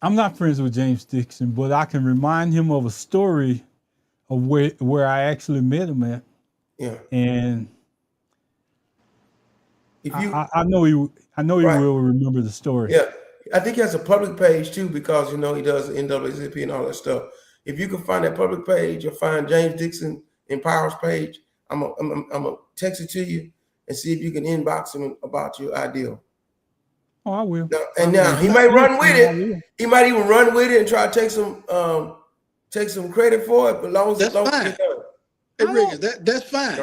Speaker 1: I'm not friends with James Dixon, but I can remind him of a story of where I actually met him at,
Speaker 3: Yeah.
Speaker 1: and
Speaker 3: If you
Speaker 1: I know he
Speaker 3: right.
Speaker 1: will remember the story.
Speaker 3: Yeah. I think he has a public page too because you know he does the NAACP and all that stuff. If you can find that public page or find James Dixon Empowers page, I'm gonna text it to you and see if you can inbox him about your ideal.
Speaker 1: Oh, I will.
Speaker 3: Now he might run with it. He might even run with it and try to take some credit for it. But
Speaker 2: That's fine. Hey, Riggins, that's fine.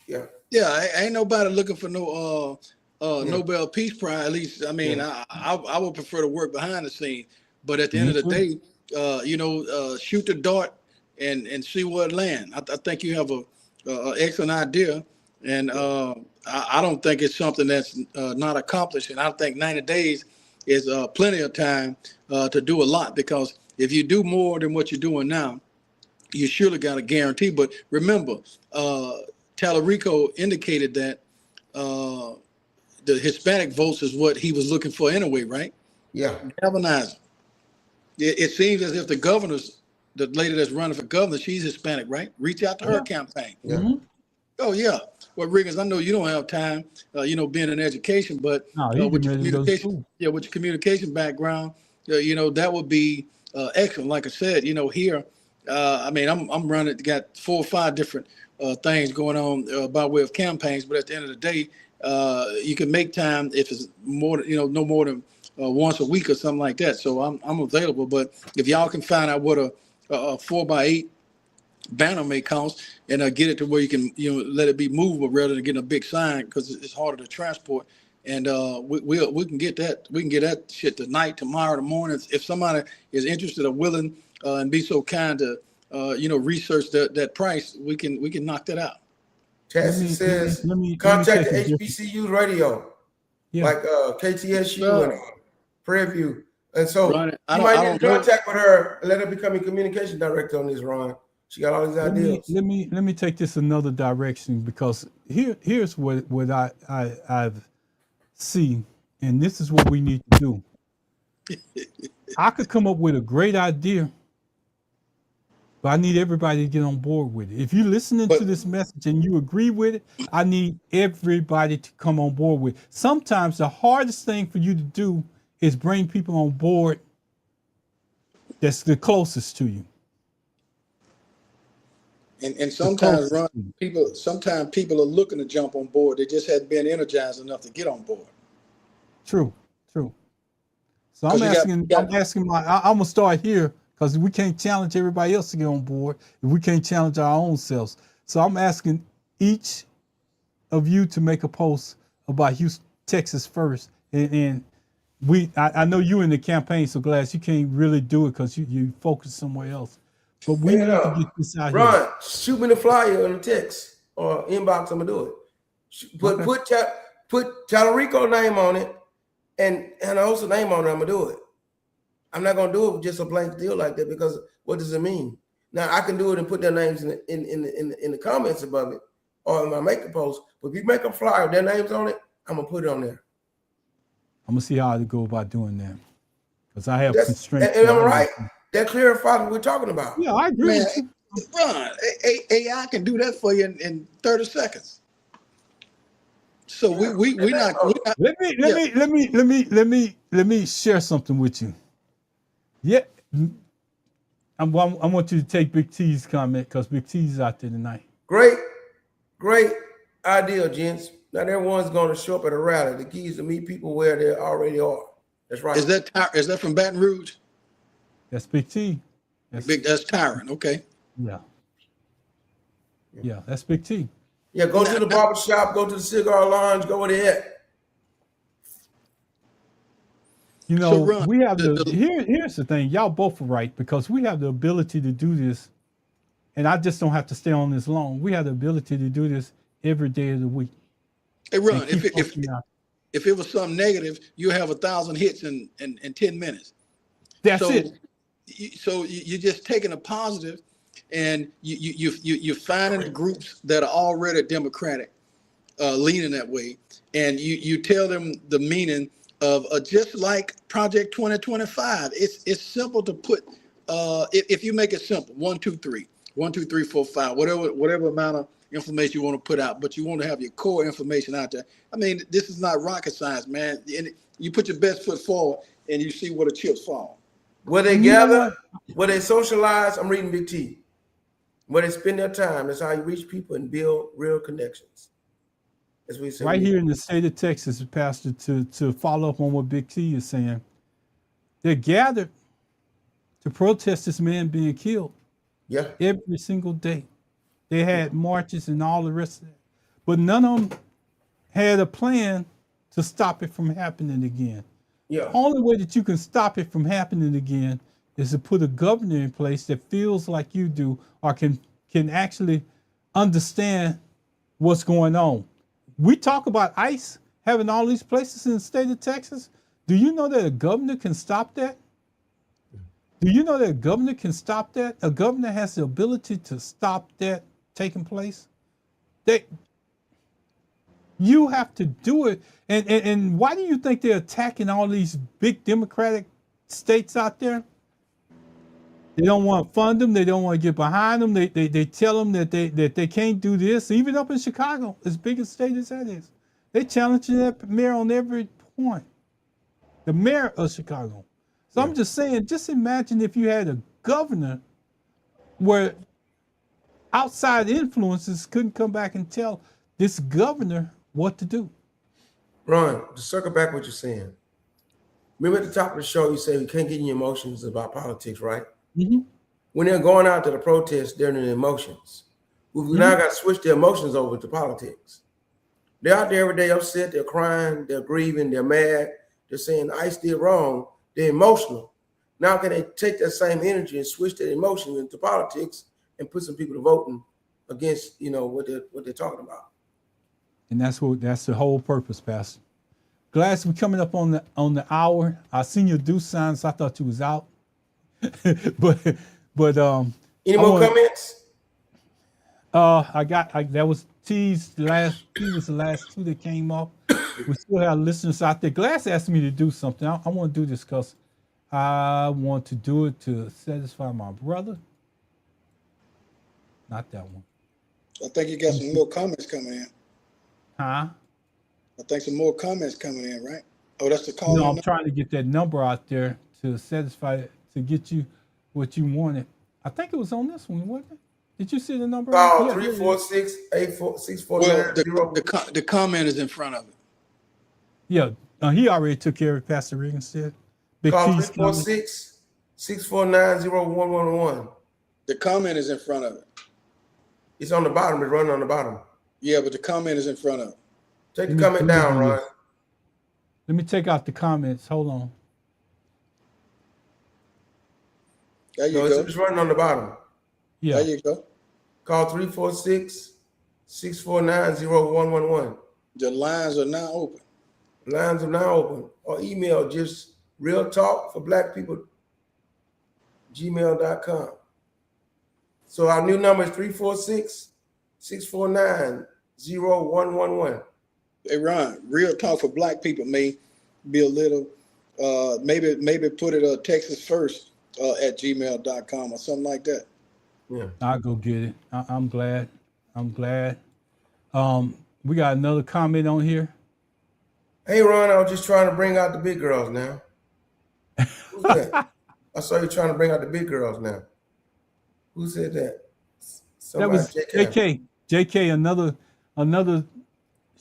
Speaker 3: Yeah.
Speaker 2: Yeah, I ain't nobody looking for no Nobel Peace Prize. At least, I mean, I would prefer to work behind the scenes. But at the end of the day, shoot the dart and see where it lands. I think you have a excellent idea, and I don't think it's something that's not accomplished. And I think 90 days is plenty of time to do a lot, because if you do more than what you're doing now, you surely got a guarantee. But remember, Tallarico indicated that the Hispanic votes is what he was looking for anyway, right?
Speaker 3: Yeah.
Speaker 2: Galvanize. It seems as if the lady that's running for governor, she's Hispanic, right? Reach out to her campaign.
Speaker 3: Yeah.
Speaker 1: Mm-hmm.
Speaker 2: Oh, yeah. Well, Riggins, I know you don't have time, being in education, but with your communication background, that would be excellent. Like I said, here, I'm running, got 4 or 5 different things going on by way of campaigns, but at the end of the day, you can make time if it's more, no more than once a week or something like that. So I'm available. But if y'all can find out what a 4x8 banner may cost and get it to where you can, let it be movable rather than getting a big sign, because it's harder to transport. And we can get that. We can get that shit tonight, tomorrow, the morning. If somebody is interested or willing and be so kind to, research that price, we can knock that out.
Speaker 3: Chassis says contact the HBCU radio, like KTSU and Prairie View. And so
Speaker 2: Ron,
Speaker 3: you might get in contact with her and let her become your communication director on this, Ron. She got all these ideas.
Speaker 1: Let me take this another direction, because here's what I've seen, and this is what we need to do. I could come up with a great idea, but I need everybody to get on board with it. If you're listening to this message and you agree with it, I need everybody to come on board with it. Sometimes the hardest thing for you to do is bring people on board that's the closest to you.
Speaker 2: And sometimes, Ron, people are looking to jump on board. They just hadn't been energized enough to get on board. True.
Speaker 1: So I'm asking I'm gonna start here, because we can't challenge everybody else to get on board if we can't challenge our own selves. So I'm asking each of you to make a post about Houston, Texas first. And I know you in the campaign, so Glass, you can't really do it because you focus somewhere else. But we need to get this out here.
Speaker 3: Ron, shoot me the flyer on the text or inbox. I'm gonna do it. Put Tallarico name on it and also name on it. I'm gonna do it. I'm not gonna do it with just a blank deal like that, because what does it mean? Now I can do it and put their names in the comments above it, or when I make the post. But if you make a flyer with their names on it, I'm gonna put it on there.
Speaker 1: I'm gonna see how to go about doing that, because I have constraints.
Speaker 3: And I'm right. That clarifies what we're talking about.
Speaker 1: Yeah, I agree.
Speaker 2: Man, Ron, AI can do that for you in 30 seconds. So we not.
Speaker 1: Let me share something with you. Yeah, I want you to take Big T's comment, because Big T's out there tonight.
Speaker 3: Great idea, gents. Not everyone's going to show up at a rally. The key is to meet people where they already are. That's right.
Speaker 2: Is that from Baton Rouge?
Speaker 1: That's Big T.
Speaker 2: That's Tyron. Okay.
Speaker 1: Yeah, that's Big T.
Speaker 3: Yeah, go to the barber shop, go to the cigar lounge, go there.
Speaker 1: So Ron, we have here's the thing. Y'all both are right, because we have the ability to do this, and I just don't have to stay on this long. We have the ability to do this every day of the week.
Speaker 2: Hey, Ron, if it was something negative, you have 1,000 hits in 10 minutes.
Speaker 1: That's it.
Speaker 2: So you're just taking a positive, and you're finding the groups that are already Democratic, leaning that way, and you tell them the meaning of just like Project 2025. It's simple to put. If you make it simple, 1, 2, 3, 1, 2, 3, 4, 5, whatever amount of information you want to put out, but you want to have your core information out there. I mean, this is not rocket science, man. And you put your best foot forward, and you see where the chips fall.
Speaker 3: Where they gather, where they socialize. I'm reading Big T. Where they spend their time. That's how you reach people and build real connections. As we say,
Speaker 1: right here in the state of Texas, Pastor, to follow up on what Big T is saying, they're gathered to protest this man being killed.
Speaker 3: Yeah.
Speaker 1: Every single day. They had marches and all the rest of it. But none of them had a plan to stop it from happening again.
Speaker 3: Yeah.
Speaker 1: The only way that you can stop it from happening again is to put a governor in place that feels like you do or can actually understand what's going on. We talk about ICE having all these places in the state of Texas. Do you know that a governor can stop that? Do you know that a governor can stop that? A governor has the ability to stop that taking place. You have to do it. And why do you think they're attacking all these big Democratic states out there? They don't want to fund them. They don't want to get behind them. They tell them that they can't do this. Even up in Chicago, as big a state as that is, they challenge that mayor on every point. The mayor of Chicago. So I'm just saying, just imagine if you had a governor where outside influences couldn't come back and tell this governor what to do.
Speaker 3: Ron, to circle back what you're saying. Remember at the top of the show, you said you can't get in your emotions about politics, right?
Speaker 1: Mm-hmm.
Speaker 3: When they're going out to the protest, they're in their emotions. We've now got to switch their emotions over to politics. They're out there every day upset, they're crying, they're grieving, they're mad, they're saying ICE did wrong, they're emotional. Now can they take that same energy and switch their emotions into politics and put some people to voting against, what they're talking about?
Speaker 1: And that's the whole purpose, Pastor. Glad we're coming up on the hour. I seen your do signs. I thought you was out. but
Speaker 3: any more comments?
Speaker 1: That was T's last. T was the last two that came up. We still have listeners out there. Glass asked me to do something. I want to do this because I want to do it to satisfy my brother. Not that one.
Speaker 2: I think you got some more comments coming in.
Speaker 1: Huh?
Speaker 2: I think some more comments coming in, right? Oh, that's the call.
Speaker 1: No, I'm trying to get that number out there to satisfy, to get you what you wanted. I think it was on this one, wasn't it? Did you see the number?
Speaker 3: Call 346-84649.
Speaker 2: Well, the comment is in front of it.
Speaker 1: Yeah, he already took care of it, Pastor Riggins said.
Speaker 3: Call 346-649-0111.
Speaker 2: The comment is in front of it.
Speaker 3: It's on the bottom. It's running on the bottom.
Speaker 2: Yeah, but the comment is in front of it.
Speaker 3: Take the comment down, Ron.
Speaker 1: Let me take out the comments. Hold on.
Speaker 2: There you go.
Speaker 3: It's running on the bottom.
Speaker 1: Yeah.
Speaker 2: There you go.
Speaker 3: Call 346-649-0111.
Speaker 2: The lines are now open.
Speaker 3: Lines are now open. Or email just realtalkforblackpeople@gmail.com. So our new number is 346-649-0111.
Speaker 2: Hey, Ron, Real Talk for Black People may be a little, maybe put it Texas First at gmail.com or something like that.
Speaker 3: Yeah.
Speaker 1: I'll go get it. I'm glad. We got another comment on here.
Speaker 3: Hey, Ron, I was just trying to bring out the big girls now. Who's that? I saw you trying to bring out the big girls now. Who said that? Somebody,
Speaker 1: that was JK, another.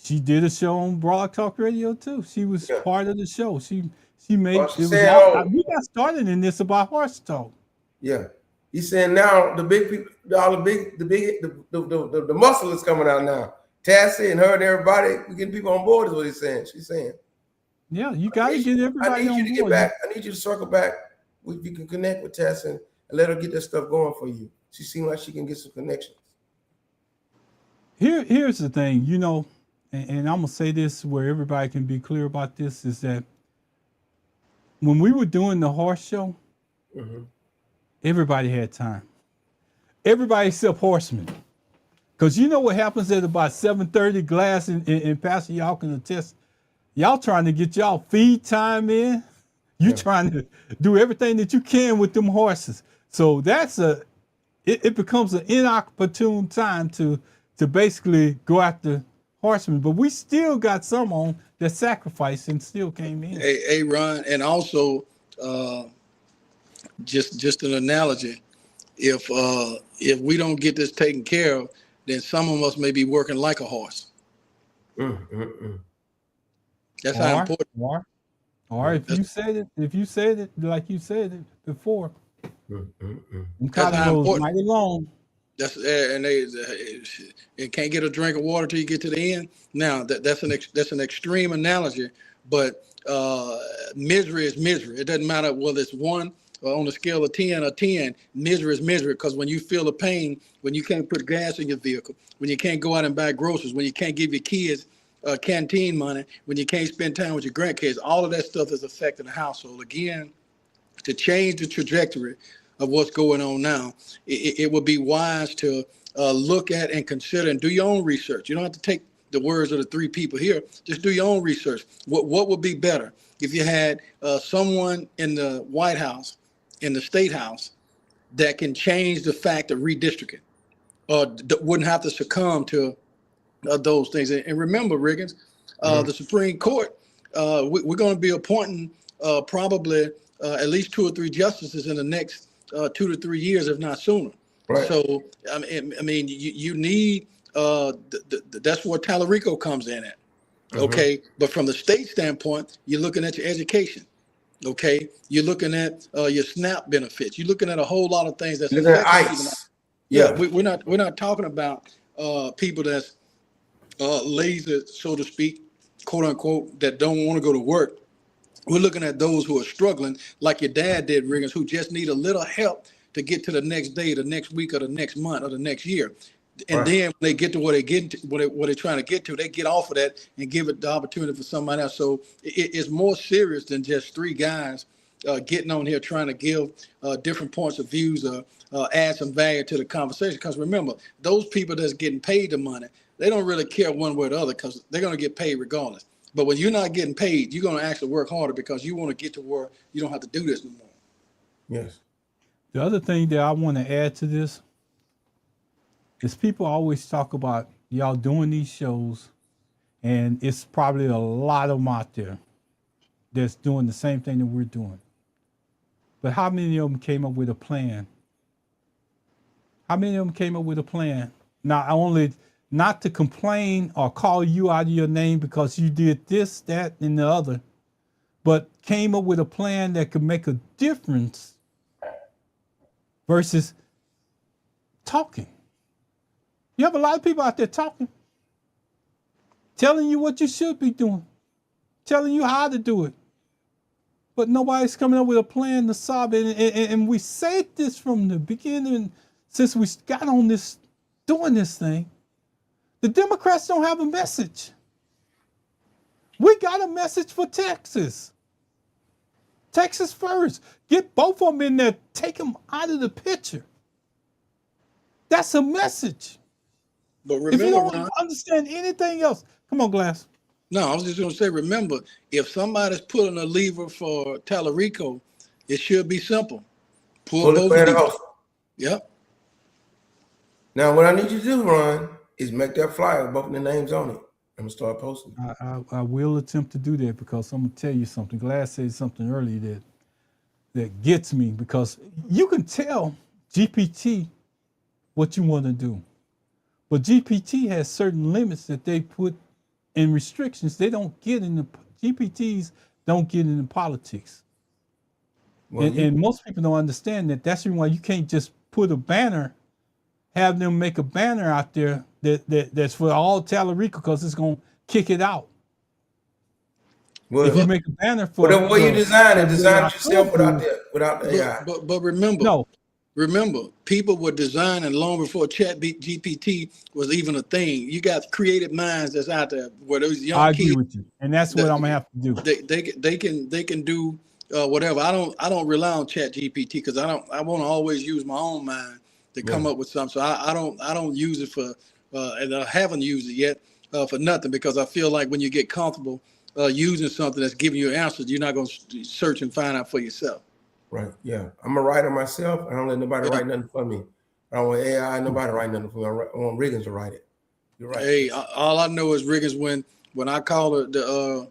Speaker 1: She did a show on Broad Talk Radio too. She was part of the show. She made we got started in this about horse talk.
Speaker 3: Yeah. He's saying now the big people, the muscle is coming out now. Tassie and her and everybody, we getting people on board is what he's saying. She's saying.
Speaker 1: Yeah, you got to get everybody on board.
Speaker 3: I need you to get back. I need you to circle back. You can connect with Tassie and let her get that stuff going for you. She seems like she can get some connections.
Speaker 1: Here's the thing, and I'm gonna say this where everybody can be clear about this, is that when we were doing the horse show, everybody had time. Everybody except horsemen. Because you know what happens at about 7:30, Glass and Pastor, y'all can attest. Y'all trying to get y'all feed time in. You trying to do everything that you can with them horses. So it becomes an inopportune time to basically go after horsemen. But we still got some on that sacrificed and still came in.
Speaker 2: Hey, Ron, and also just an analogy. If we don't get this taken care of, then some of us may be working like a horse. That's how important.
Speaker 1: Or if you said it like you said it before,
Speaker 2: That's how important.
Speaker 1: mighty long.
Speaker 2: That's and they can't get a drink of water till you get to the end. Now that's an extreme analogy, but misery is misery. It doesn't matter whether it's 1 or on a scale of 10 or 10. Misery is misery, because when you feel the pain, when you can't put gas in your vehicle, when you can't go out and buy groceries, when you can't give your kids canteen money, when you can't spend time with your grandkids, all of that stuff is affecting the household. Again, to change the trajectory of what's going on now, it would be wise to look at and consider and do your own research. You don't have to take the words of the 3 people here. Just do your own research. What would be better if you had someone in the White House, in the State House, that can change the fact of redistricting, or wouldn't have to succumb to those things. And remember, Riggins, the Supreme Court, we're going to be appointing probably at least 2 or 3 justices in the next 2 to 3 years, if not sooner. Right. So, I mean, you need, that's where Tallarico comes in at. Okay. But from the state standpoint, you're looking at your education. Okay. You're looking at your SNAP benefits. You're looking at a whole lot of things that's
Speaker 3: ICE. Yeah.
Speaker 2: We're not talking about people that's lazy, so to speak, quote unquote, that don't want to go to work. We're looking at those who are struggling, like your dad did, Riggins, who just need a little help to get to the next day, the next week, or the next month, or the next year. And then when they get to where they're trying to get to, they get off of that and give it the opportunity for somebody else. So it's more serious than just 3 guys getting on here trying to give different points of views, add some value to the conversation. Because remember, those people that's getting paid the money, they don't really care one way or the other, because they're going to get paid regardless. But when you're not getting paid, you're going to actually work harder, because you want to get to where you don't have to do this no more.
Speaker 3: Yes.
Speaker 1: The other thing that I want to add to this is people always talk about y'all doing these shows, and it's probably a lot of them out there that's doing the same thing that we're doing. But how many of them came up with a plan? How many of them came up with a plan? Not to complain or call you out of your name because you did this, that, and the other, but came up with a plan that could make a difference versus talking. You have a lot of people out there talking, telling you what you should be doing, telling you how to do it, but nobody's coming up with a plan to solve it. And we said this from the beginning, since we got on this, doing this thing. The Democrats don't have a message. We got a message for Texas. Texas first. Get both of them in there. Take them out of the picture. That's a message.
Speaker 2: But remember,
Speaker 1: if you don't understand anything else, come on, Glass.
Speaker 2: No, I was just going to say, remember, if somebody's pulling a lever for Tallarico, it should be simple. Pull both levers. Yep.
Speaker 3: Now, what I need you to do, Ron, is make that flyer with both of the names on it. I'm gonna start posting.
Speaker 1: I will attempt to do that, because I'm gonna tell you something. Glass said something earlier that gets me, because you can tell GPT what you want to do, but GPT has certain limits that they put in restrictions. They don't get in the GPTs don't get into politics, and most people don't understand that. That's the reason why you can't just put a banner, have them make a banner out there that's for all Tallarico, because it's going to kick it out.
Speaker 3: Well,
Speaker 1: if you make a banner for
Speaker 3: whatever way you design it yourself without the AI.
Speaker 2: But remember, people were designing long before GPT was even a thing. You got creative minds that's out there where those young kids. I agree
Speaker 1: with you, and that's what I'm gonna have to do.
Speaker 2: They can do whatever. I don't rely on Chat GPT, because I want to always use my own mind to come up with something. So I don't use it for and I haven't used it yet for nothing, because I feel like when you get comfortable using something that's giving you answers, you're not going to search and find out for yourself.
Speaker 3: Right. Yeah. I'm a writer myself. I don't let nobody write nothing for me. I don't want AI, nobody write nothing for me. I want Riggins to write it. You're right.
Speaker 2: Hey, all I know is Riggins, when I called the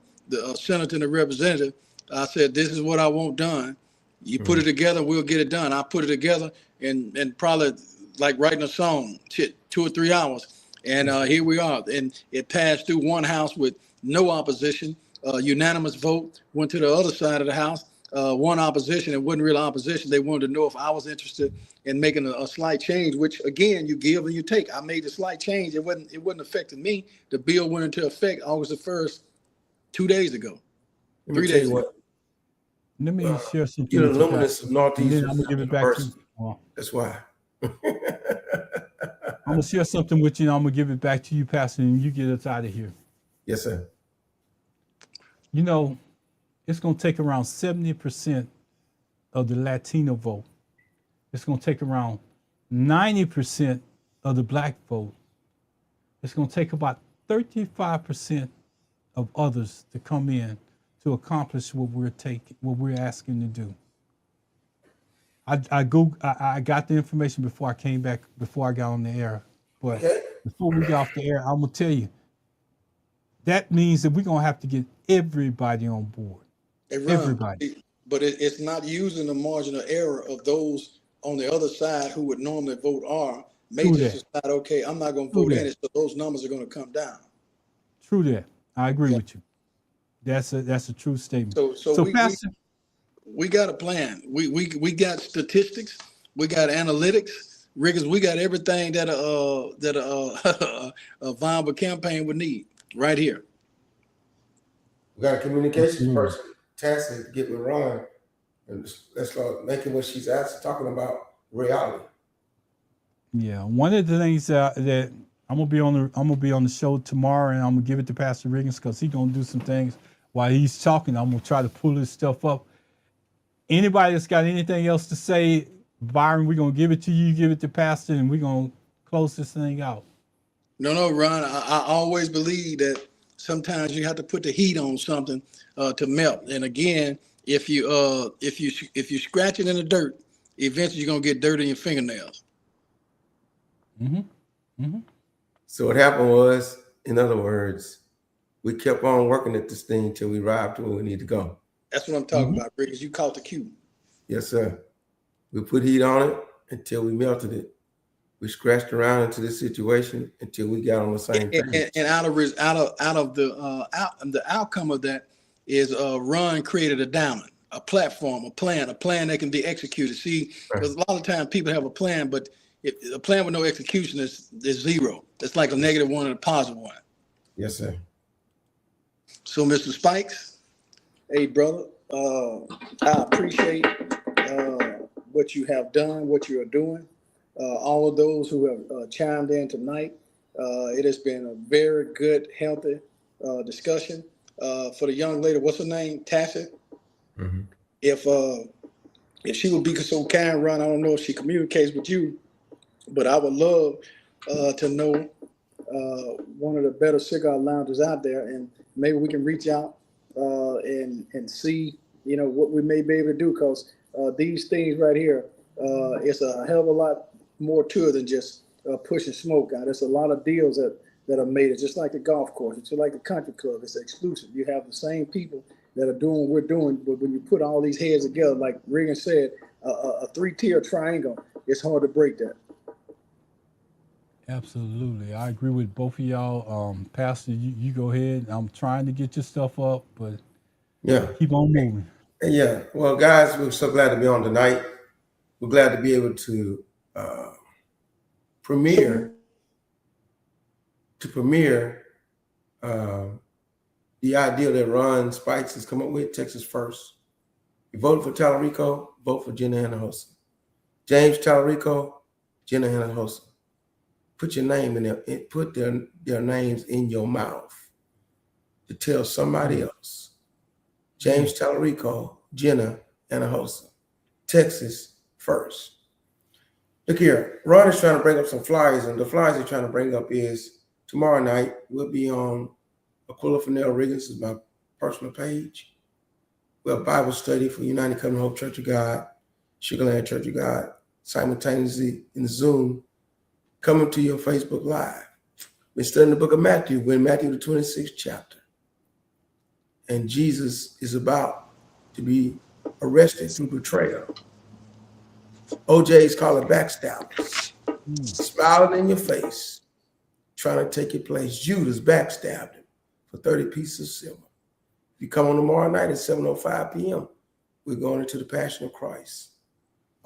Speaker 2: senator and the representative, I said, this is what I want done. You put it together, we'll get it done. I put it together and probably like writing a song, 2 or 3 hours. And here we are. And it passed through one house with no opposition, unanimous vote, went to the other side of the house, one opposition. It wasn't real opposition. They wanted to know if I was interested in making a slight change, which again, you give and you take. I made a slight change. It wasn't affecting me. The bill went into effect August the 1st, 2 days ago.
Speaker 3: Let me
Speaker 2: 3
Speaker 3: tell
Speaker 2: days
Speaker 3: you
Speaker 2: ago.
Speaker 3: what.
Speaker 1: Let me share something.
Speaker 3: You're
Speaker 1: with
Speaker 3: the
Speaker 1: you,
Speaker 3: luminous of
Speaker 1: and
Speaker 3: Northeast
Speaker 1: then I'm gonna give it back to you.
Speaker 3: University.
Speaker 1: Well,
Speaker 3: That's why.
Speaker 1: I'm gonna share something with you, and I'm gonna give it back to you, Pastor, and you get us out of here.
Speaker 3: Yes, sir.
Speaker 1: You know, it's gonna take around 70% of the Latino vote. It's gonna take around 90% of the Black vote. It's gonna take about 35% of others to come in to accomplish what we're asking to do. I got the information before I got on the air. But
Speaker 3: Okay.
Speaker 1: before we get off the air, I'm gonna tell you that means that we're gonna have to get everybody on board.
Speaker 2: Hey, Ron,
Speaker 1: Everybody.
Speaker 2: but it's not using the margin of error of those on the other side who would normally vote R. May
Speaker 1: True
Speaker 2: just
Speaker 1: that.
Speaker 2: decide, okay, I'm not going to
Speaker 1: True
Speaker 2: vote in
Speaker 1: that.
Speaker 2: it, so those numbers are going to come down.
Speaker 1: True that. I agree
Speaker 2: Yeah.
Speaker 1: with you. That's a true statement.
Speaker 2: So
Speaker 1: Pastor,
Speaker 2: we got a plan. We got statistics. We got analytics. Riggins, we got everything that a viable campaign would need right here.
Speaker 3: We got a communications
Speaker 1: Absolutely.
Speaker 3: person, Tassie, to get with Ron, and let's start making what she's talking about reality.
Speaker 1: Yeah, one of the things that I'm gonna be on the show tomorrow, and I'm gonna give it to Pastor Riggins because he's gonna do some things while he's talking. I'm gonna try to pull this stuff up. Anybody that's got anything else to say, Byron, we're gonna give it to you, give it to Pastor, and we're gonna close this thing out.
Speaker 2: No, Ron. I always believe that sometimes you have to put the heat on something to melt. And again, if you scratch it in the dirt, eventually you're gonna get dirt in your fingernails.
Speaker 3: So what happened was, in other words, we kept on working at this thing till we arrived to where we need to go.
Speaker 2: That's what I'm talking about, Riggins. You caught the cue.
Speaker 3: Yes, sir. We put heat on it until we melted it. We scratched around into this situation until we got on the same page.
Speaker 2: And out of the outcome of that is Ron created a diamond, a platform, a plan that can be executed. See, because a lot of times people have a plan, but if a plan with no execution is zero. It's like a -1 and a +1.
Speaker 3: Yes, sir.
Speaker 2: So, Mr. Spikes, hey, brother, I appreciate what you have done, what you are doing. All of those who have chimed in tonight. It has been a very good, healthy discussion. For the young lady, what's her name? Tassie?
Speaker 3: Mm-hmm.
Speaker 2: If she would be so kind, Ron, I don't know if she communicates with you, but I would love to know one of the better cigar lounges out there, and maybe we can reach out and see, what we may be able to do, because these things right here, it's a hell of a lot more to it than just pushing smoke out. There's a lot of deals that are made. It's just like the golf course. It's just like the country club. It's exclusive. You have the same people that are doing what we're doing, but when you put all these heads together, like Riggins said, a 3-tier triangle, it's hard to break that.
Speaker 1: Absolutely, I agree with both of y'all. Pastor, you go ahead. I'm trying to get your stuff up, but
Speaker 3: Yeah.
Speaker 1: keep on moving.
Speaker 3: Yeah. Well, guys, we're so glad to be on tonight. We're glad to be able to premiere the idea that Ron Spikes has come up with, Texas First. You voted for Tallarico, vote for Jenna Hinojosa. James Tallarico, Jenna Hinojosa. Put your name in there, put their names in your mouth to tell somebody else. James Tallarico, Jenna Hinojosa, Texas First. Look here, Ron is trying to bring up some flyers, and the flyers he's trying to bring up is tomorrow night we'll be on Aquila Fennell Riggins is my personal page. We'll have Bible study for United Covenant Hope Church of God, Sugarland Church of God, simultaneously in Zoom, coming to your Facebook Live. We're studying the book of Matthew. We're in Matthew the 26th chapter. And Jesus is about to be arrested through betrayal. OJ's called it backstabbers. Smiling in your face, trying to take your place. Judas backstabbed him for 30 pieces of silver. If you come on tomorrow night at 7:05 p.m., we're going into the Passion of Christ.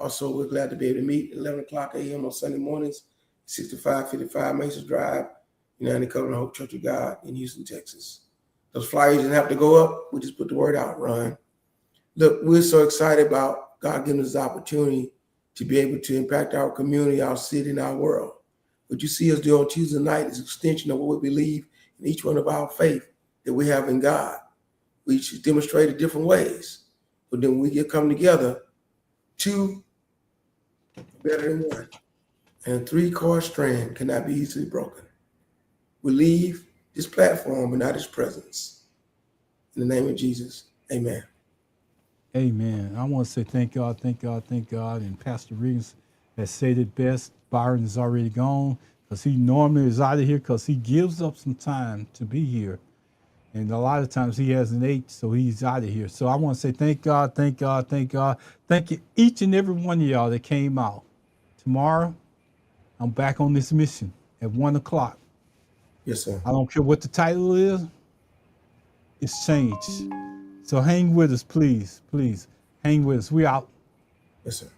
Speaker 3: Also, we're glad to be able to meet at 11 o'clock a.m. on Sunday mornings, 6555 Masons Drive, United Covenant Hope Church of God in Houston, Texas. Those flyers didn't have to go up. We just put the word out, Ron. Look, we're so excited about God giving us the opportunity to be able to impact our community, our city, and our world. What you see us do on Tuesday night is an extension of what we believe in each one of our faith that we have in God. We should demonstrate it different ways. But then we get come together, two better than one. And a three-cord strand cannot be easily broken. We leave this platform but not his presence. In the name of Jesus, amen.
Speaker 1: Amen. I want to say thank God, thank God, thank God. And Pastor Riggins has said it best. Byron is already gone because he normally is out of here because he gives up some time to be here. And a lot of times he hasn't ate, so he's out of here. So I want to say thank God, thank God, thank God. Thank you, each and every one of y'all that came out. Tomorrow, I'm back on this mission at 1 o'clock.
Speaker 3: Yes, sir.
Speaker 1: I don't care what the title is. It's changed. So hang with us, please. Please hang with us. We out.
Speaker 3: Yes, sir.